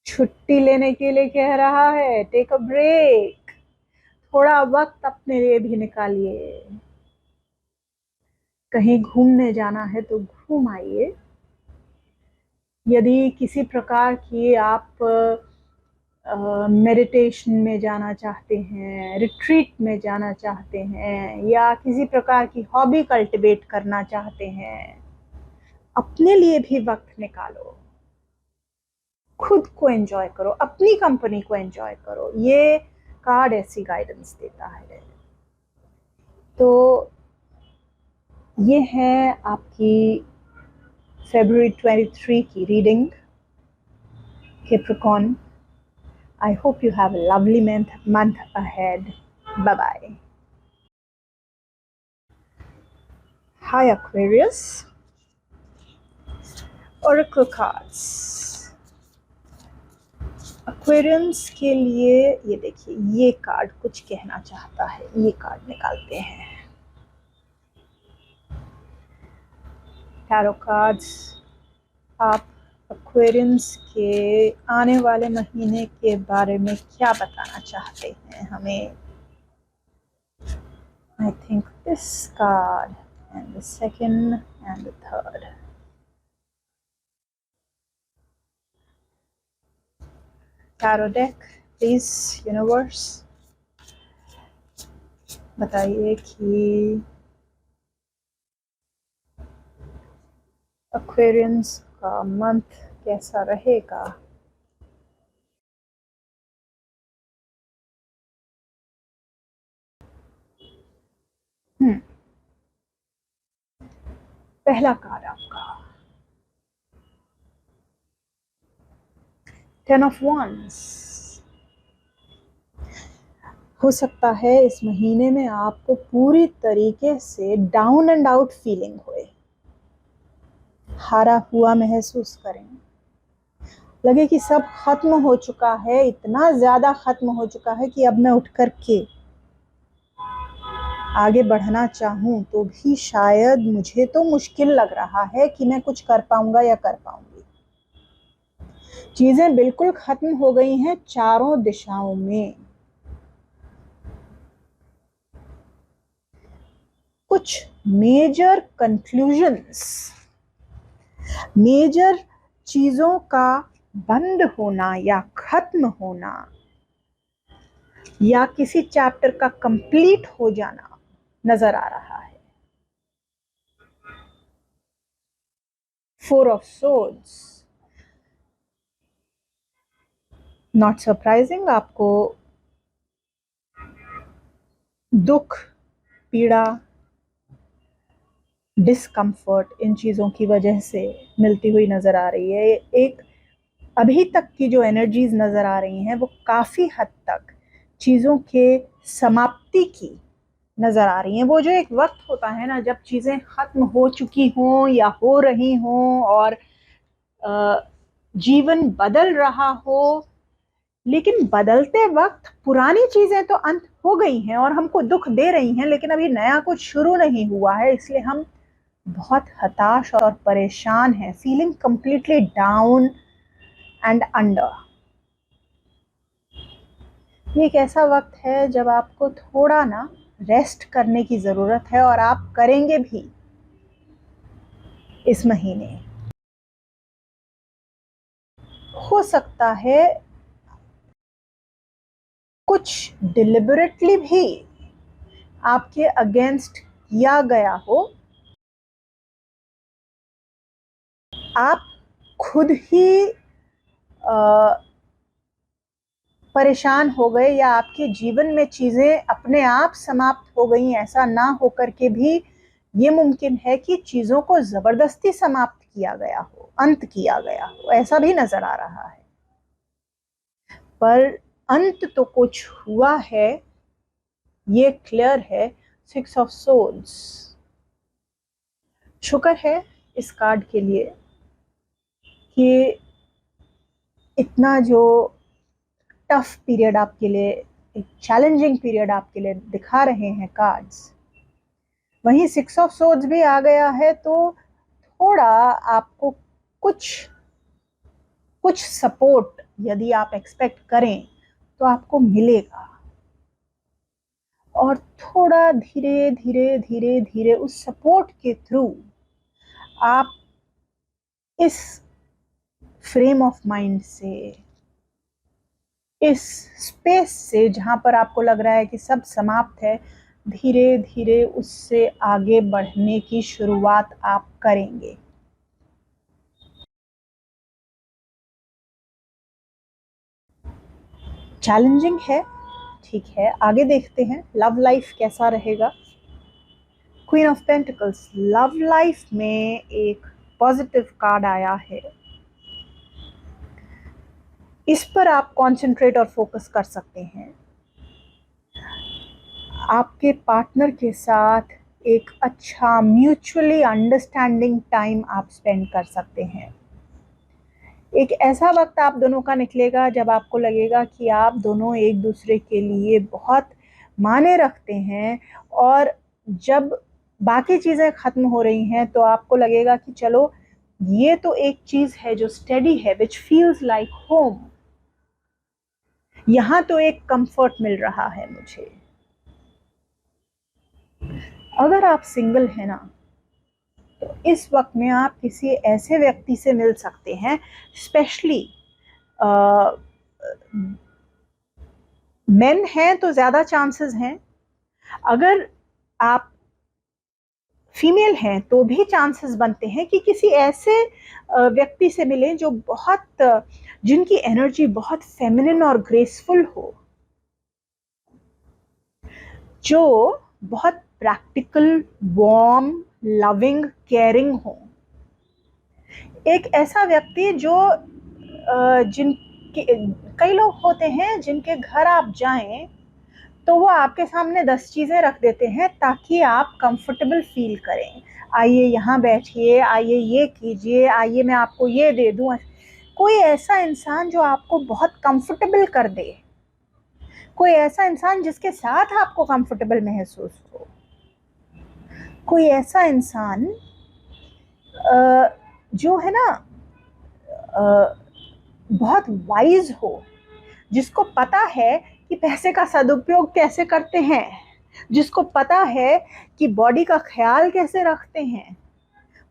छुट्टी लेने के लिए कह रहा है। टेक अ ब्रेक, थोड़ा वक्त अपने लिए भी निकालिए। कहीं घूमने जाना है तो घूम आइए। यदि किसी प्रकार की आप मेडिटेशन में जाना चाहते हैं, रिट्रीट में जाना चाहते हैं, या किसी प्रकार की हॉबी कल्टिवेट करना चाहते हैं, अपने लिए भी वक्त निकालो, खुद को एंजॉय करो, अपनी कंपनी को एंजॉय करो। ये कार्ड ऐसी गाइडेंस देता है। तो ये है आपकी February 23 की reading, Capricorn. I hope you have a lovely month ahead. Bye bye. Hi Aquarius. Oracle cards. Aquarians के लिए ये देखिए, ये कार्ड कुछ कहना चाहता है। ये कार्ड निकालते हैं। टैरो कार्ड्स, आप एक्वेरियंस के आने वाले महीने के बारे में क्या बताना चाहते हैं हमें? I think this card and the second and the third. Tarot deck, please universe, बताइए कि एक्वेरियंस का मंथ कैसा रहेगा। पहला कार्ड आपका टेन ऑफ वंस। हो सकता है इस महीने में आपको पूरी तरीके से डाउन एंड आउट फीलिंग होए, हारा हुआ महसूस करें, लगे कि सब खत्म हो चुका है, इतना ज्यादा खत्म हो चुका है कि अब मैं उठ कर के आगे बढ़ना चाहूं तो भी शायद मुझे तो मुश्किल लग रहा है कि मैं कुछ कर पाऊंगा या कर पाऊंगी। चीजें बिल्कुल खत्म हो गई हैं चारों दिशाओं में। कुछ मेजर कंक्लूजन्स, मेजर चीजों का बंद होना या खत्म होना या किसी चैप्टर का कंप्लीट हो जाना नजर आ रहा है। Four of swords, not surprising, आपको दुख, पीड़ा, डिस्कम्फर्ट इन चीजों की वजह से मिलती हुई नजर आ रही है। एक अभी तक की जो एनर्जीज नजर आ रही हैं वो काफी हद तक चीजों के समाप्ति की नजर आ रही हैं। वो जो एक वक्त होता है ना, जब चीजें खत्म हो चुकी हों या हो रही हों और जीवन बदल रहा हो, लेकिन बदलते वक्त पुरानी चीजें तो अंत हो गई हैं और हमको दुख दे रही हैं, लेकिन अभी नया कुछ शुरू नहीं हुआ है, इसलिए हम बहुत हताश और परेशान हैं, feeling completely down and under. ये एक ऐसा वक्त है जब आपको थोड़ा ना रेस्ट करने की जरूरत है, और आप करेंगे भी इस महीने। हो सकता है कुछ डिलिबरेटली भी आपके अगेंस्ट किया गया हो, आप खुद ही परेशान हो गए या आपके जीवन में चीजें अपने आप समाप्त हो गई, ऐसा ना होकर के भी ये मुमकिन है कि चीजों को जबरदस्ती समाप्त किया गया हो, अंत किया गया हो, ऐसा भी नजर आ रहा है। पर अंत तो कुछ हुआ है, ये क्लियर है। सिक्स ऑफ सोर्ड्स, शुक्र है इस कार्ड के लिए कि इतना जो टफ पीरियड आपके लिए, एक चैलेंजिंग पीरियड आपके लिए दिखा रहे हैं कार्ड्स, वहीं सिक्स ऑफ सोर्ड्स भी आ गया है, तो थोड़ा आपको कुछ सपोर्ट यदि आप एक्सपेक्ट करें तो आपको मिलेगा, और थोड़ा धीरे धीरे धीरे धीरे उस सपोर्ट के थ्रू आप इस फ्रेम ऑफ माइंड से, इस स्पेस से जहाँ पर आपको लग रहा है कि सब समाप्त है, धीरे धीरे उससे आगे बढ़ने की शुरुआत आप करेंगे। चैलेंजिंग है, ठीक है, आगे देखते हैं लव लाइफ कैसा रहेगा। Queen of pentacles, love life में एक पॉजिटिव कार्ड आया है। इस पर आप कंसंट्रेट और फोकस कर सकते हैं। आपके पार्टनर के साथ एक अच्छा म्यूचुअली अंडरस्टैंडिंग टाइम आप स्पेंड कर सकते हैं। एक ऐसा वक्त आप दोनों का निकलेगा जब आपको लगेगा कि आप दोनों एक दूसरे के लिए बहुत माने रखते हैं, और जब बाकी चीज़ें ख़त्म हो रही हैं तो आपको लगेगा कि चलो ये तो एक चीज़ है जो स्टेडी है, विच फील्स लाइक होम। यहाँ तो एक कंफर्ट मिल रहा है मुझे। अगर आप सिंगल हैं ना, तो इस वक्त में आप किसी ऐसे व्यक्ति से मिल सकते हैं, स्पेशली मेन हैं तो ज़्यादा चांसेस हैं, अगर आप फीमेल हैं तो भी चांसेस बनते हैं कि किसी ऐसे व्यक्ति से मिलें जो जिनकी एनर्जी बहुत फेमिनिन और ग्रेसफुल हो, जो बहुत प्रैक्टिकल, वार्म, लविंग, केयरिंग हो। एक ऐसा व्यक्ति जो कई लोग होते हैं जिनके घर आप जाएं तो वो आपके सामने 10 चीज़ें रख देते हैं ताकि आप कंफर्टेबल फील करें। आइए यहाँ बैठिए, आइए ये कीजिए, आइए मैं आपको ये दे दूँ। कोई ऐसा इंसान जो आपको बहुत कंफर्टेबल कर दे, कोई ऐसा इंसान जिसके साथ आपको कंफर्टेबल महसूस हो, कोई ऐसा इंसान जो है ना बहुत वाइज हो, जिसको पता है कि पैसे का सदुपयोग कैसे करते हैं, जिसको पता है कि बॉडी का ख्याल कैसे रखते हैं,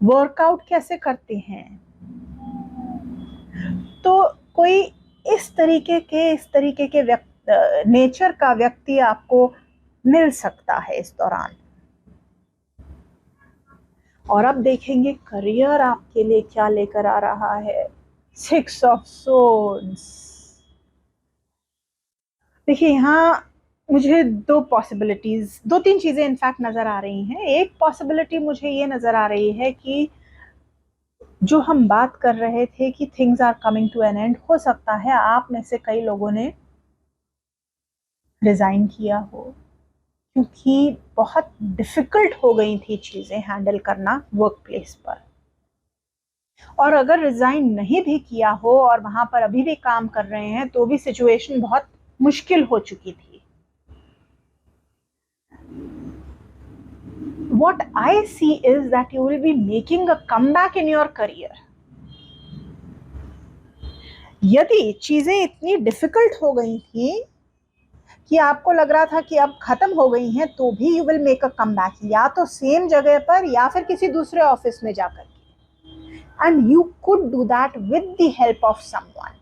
वर्कआउट कैसे करते हैं। तो कोई इस तरीके के नेचर का व्यक्ति आपको मिल सकता है इस दौरान। और अब देखेंगे करियर आपके लिए क्या लेकर आ रहा है। 6 ऑफ सोर्ड्स। देखिए यहाँ मुझे दो तीन चीजें इनफैक्ट नजर आ रही हैं। एक पॉसिबिलिटी मुझे ये नजर आ रही है कि जो हम बात कर रहे थे कि things are coming to an end, हो सकता है आप में से कई लोगों ने रिजाइन किया हो, क्योंकि बहुत डिफिकल्ट हो गई थी चीजें हैंडल करना वर्क प्लेस पर। और अगर रिजाइन नहीं भी किया हो और वहां पर अभी भी काम कर रहे हैं तो भी सिचुएशन बहुत मुश्किल हो चुकी थी। What I see is that you will be making a comeback in your career. यदि चीजें इतनी डिफिकल्ट हो गई थी कि आपको लग रहा था कि अब खत्म हो गई हैं, तो भी you will make a comeback, या तो सेम जगह पर या फिर किसी दूसरे ऑफिस में जाकर के। And you could do that with the help of someone.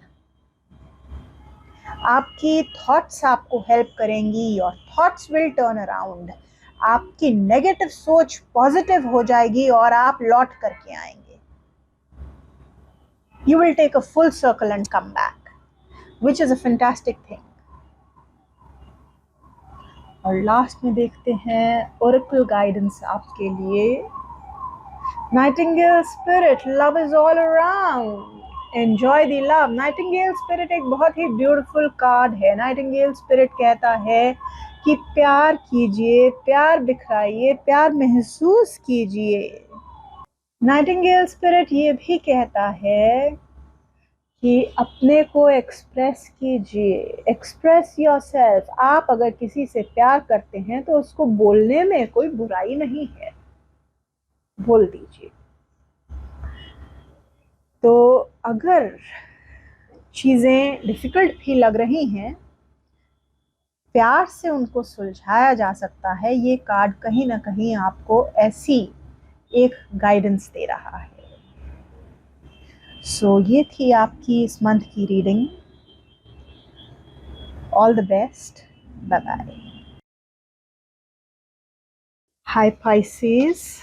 आपकी थॉट्स आपको हेल्प करेंगी, your thoughts will turn around. आपकी नेगेटिव सोच पॉजिटिव हो जाएगी और आप लौट करके आएंगे। You will take a full circle and come back, which is a fantastic thing. और लास्ट में देखते हैं ओरेकल गाइडेंस आपके लिए। Nightingale spirit, love is all around, enjoy the love. Nightingale spirit एक बहुत ही ब्यूटीफुल कार्ड है। नाइटिंगेल स्पिरिट कहता है कि प्यार कीजिए, प्यार बिखराइए, प्यार महसूस कीजिए। नाइटिंगेल स्पिरिट ये भी कहता है कि अपने को एक्सप्रेस कीजिए, एक्सप्रेस योरसेल्फ। आप अगर किसी से प्यार करते हैं तो उसको बोलने में कोई बुराई नहीं है, बोल दीजिए। तो अगर चीज़ें डिफ़िकल्ट भी लग रही हैं, प्यार से उनको सुलझाया जा सकता है। ये कार्ड कहीं ना कहीं आपको ऐसी एक गाइडेंस दे रहा है। सो ये थी आपकी इस मंथ की reading. All the best. Bye bye. Hi Pisces.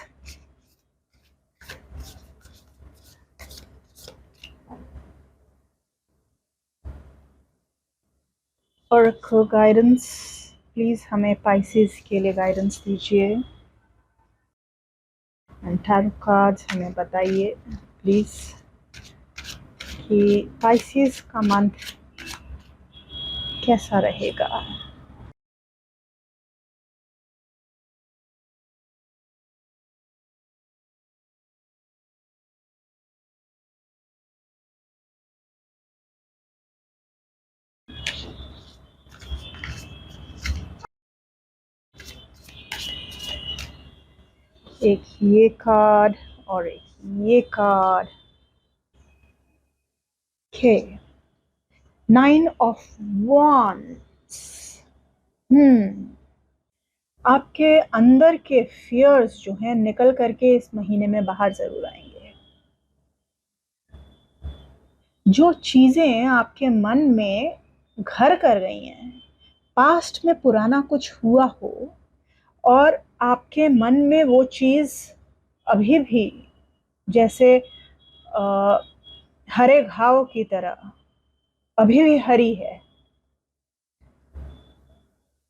Oracle guidance, please हमें Pisces के लिए गाइडेंस दीजिए। एंड टैरो कार्ड्स हमें बताइए प्लीज कि Pisces का मंथ कैसा रहेगा। एक ये कार्ड और एक ये कार्ड। Okay, 9 of wands। आपके अंदर के फियर्स जो हैं निकल करके इस महीने में बाहर जरूर आएंगे। जो चीजें आपके मन में घर कर गई हैं, पास्ट में पुराना कुछ हुआ हो और आपके मन में वो चीज अभी भी जैसे हरे घाव की तरह अभी भी हरी है,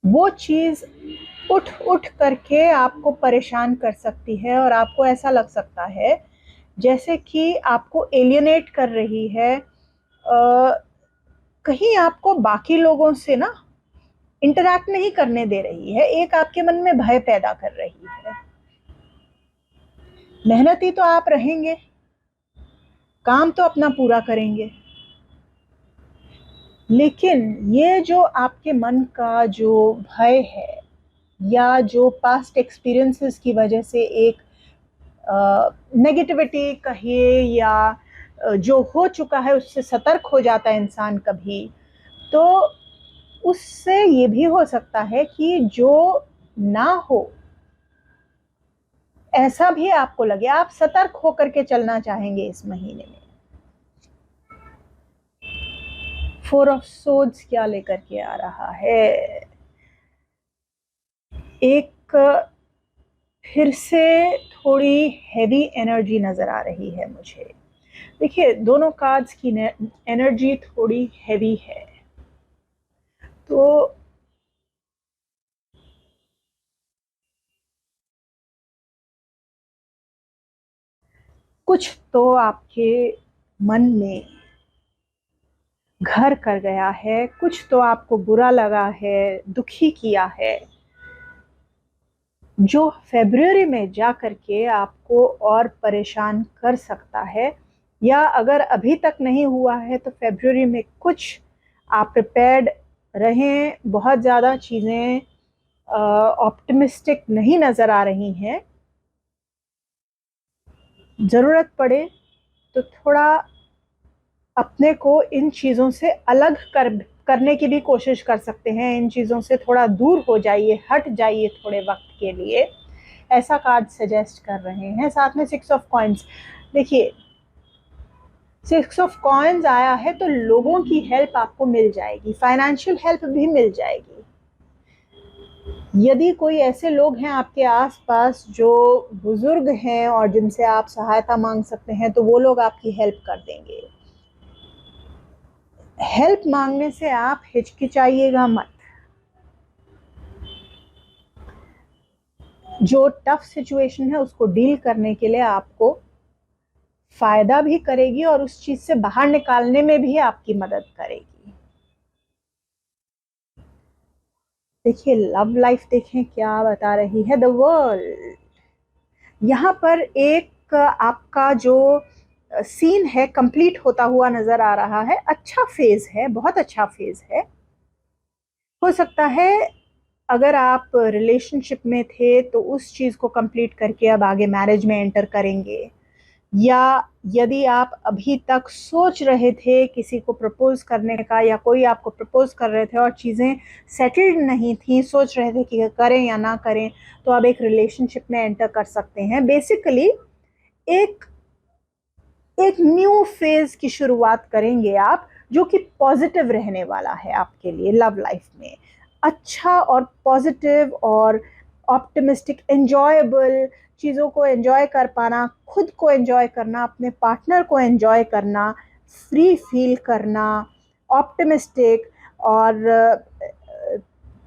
वो चीज उठ उठ करके आपको परेशान कर सकती है और आपको ऐसा लग सकता है जैसे कि आपको एलियनेट कर रही है। कहीं आपको बाकी लोगों से ना इंटरैक्ट नहीं करने दे रही है, एक आपके मन में भय पैदा कर रही है। मेहनती तो आप रहेंगे, काम तो अपना पूरा करेंगे, लेकिन ये जो आपके मन का जो भय है या जो पास्ट एक्सपीरियंसेस की वजह से एक नेगेटिविटी कहिए या जो हो चुका है उससे सतर्क हो जाता है इंसान कभी, तो उससे ये भी हो सकता है कि जो ना हो ऐसा भी आपको लगे। आप सतर्क होकर के चलना चाहेंगे इस महीने में। 4 ऑफ सोर्ड्स क्या लेकर के आ रहा है? एक फिर से थोड़ी हैवी एनर्जी नजर आ रही है मुझे। देखिए, दोनों कार्ड्स की एनर्जी थोड़ी हैवी है, तो कुछ तो आपके मन में घर कर गया है, कुछ तो आपको बुरा लगा है, दुखी किया है, जो फरवरी में जा करके आपको और परेशान कर सकता है। या अगर अभी तक नहीं हुआ है तो फरवरी में कुछ आप प्रिपेयर्ड रहें। बहुत ज़्यादा चीज़ें ऑप्टिमिस्टिक नहीं नज़र आ रही हैं। ज़रूरत पड़े तो थोड़ा अपने को इन चीज़ों से अलग करने की भी कोशिश कर सकते हैं। इन चीज़ों से थोड़ा दूर हो जाइए, हट जाइए थोड़े वक्त के लिए, ऐसा कार्ड सजेस्ट कर रहे हैं। साथ में 6 ऑफ कॉइन्स। देखिए, 6 ऑफ कॉइन्स आया है तो लोगों की हेल्प आपको मिल जाएगी, फाइनेंशियल हेल्प भी मिल जाएगी। यदि कोई ऐसे लोग हैं आपके आसपास जो बुजुर्ग हैं और जिनसे आप सहायता मांग सकते हैं, तो वो लोग आपकी हेल्प कर देंगे। हेल्प मांगने से आप हिचकिचाइएगा मत। जो टफ सिचुएशन है उसको डील करने के लिए आपको फायदा भी करेगी और उस चीज से बाहर निकालने में भी आपकी मदद करेगी। देखिए, लव लाइफ देखें क्या बता रही है द वर्ल्ड। यहाँ पर एक आपका जो सीन है कंप्लीट होता हुआ नजर आ रहा है। अच्छा फेज है, बहुत अच्छा फेज है। हो सकता है अगर आप रिलेशनशिप में थे तो उस चीज को कंप्लीट करके अब आगे मैरिज में एंटर करेंगे, या यदि आप अभी तक सोच रहे थे किसी को प्रपोज करने का या कोई आपको प्रपोज कर रहे थे और चीज़ें सेटल्ड नहीं थी, सोच रहे थे कि करें या ना करें, तो आप एक रिलेशनशिप में एंटर कर सकते हैं। बेसिकली एक एक न्यू फेज की शुरुआत करेंगे आप, जो कि पॉजिटिव रहने वाला है आपके लिए लव लाइफ में। अच्छा और पॉजिटिव और ऑप्टिमिस्टिक, एंजॉयबल चीज़ों को एंजॉय कर पाना, खुद को एंजॉय करना, अपने पार्टनर को एंजॉय करना, फ्री फील करना, ऑप्टिमिस्टिक और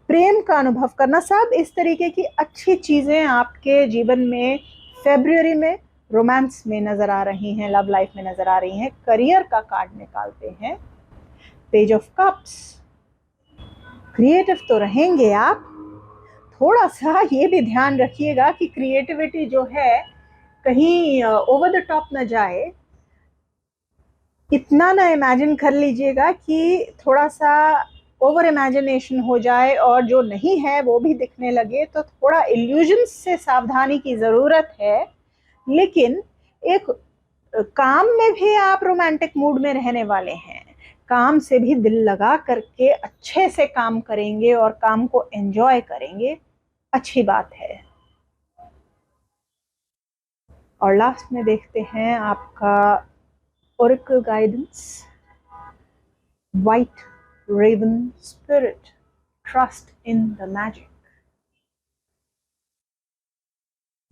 प्रेम का अनुभव करना, सब इस तरीके की अच्छी चीज़ें आपके जीवन में फरवरी में रोमांस में नज़र आ रही हैं, लव लाइफ में नज़र आ रही हैं। करियर का कार्ड निकालते हैं, पेज ऑफ कप्स। क्रिएटिव तो रहेंगे आप, थोड़ा सा ये भी ध्यान रखिएगा कि क्रिएटिविटी जो है कहीं ओवर द टॉप न जाए। इतना ना इमेजिन कर लीजिएगा कि थोड़ा सा ओवर इमेजिनेशन हो जाए और जो नहीं है वो भी दिखने लगे, तो थोड़ा इल्यूजन्स से सावधानी की ज़रूरत है। लेकिन एक काम में भी आप रोमांटिक मूड में रहने वाले हैं, काम से भी दिल लगा करके अच्छे से काम करेंगे और काम को एंजॉय करेंगे, अच्छी बात है। और लास्ट में देखते हैं आपका oracle guidance, white raven spirit, trust in the magic.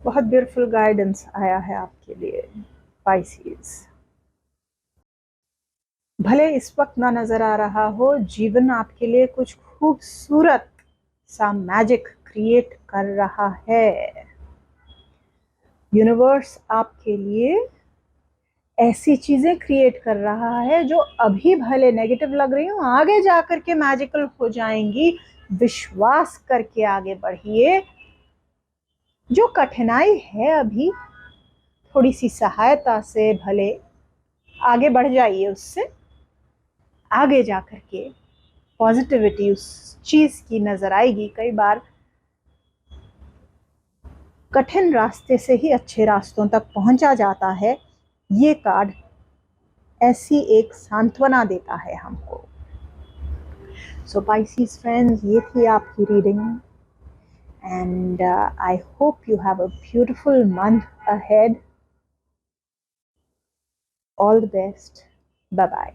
बहुत ब्यूटीफुल गाइडेंस आया है आपके लिए पाइसेस। भले इस वक्त ना नजर आ रहा हो, जीवन आपके लिए कुछ खूबसूरत सा मैजिक क्रिएट कर रहा है। यूनिवर्स आपके लिए ऐसी चीजें क्रिएट कर रहा है जो अभी भले नेगेटिव लग रही हो, आगे जाकर के मैजिकल हो जाएंगी। विश्वास करके आगे बढ़िए। जो कठिनाई है अभी, थोड़ी सी सहायता से भले आगे बढ़ जाइए, उससे आगे जाकर के पॉजिटिविटी उस चीज की नजर आएगी। कई बार कठिन रास्ते से ही अच्छे रास्तों तक पहुंचा जाता है। ये कार्ड ऐसी एक सांत्वना देता है हमको। सो पाइसेस फ्रेंड्स, ये थी आपकी reading and I hope you have a beautiful month ahead. All the best, bye bye.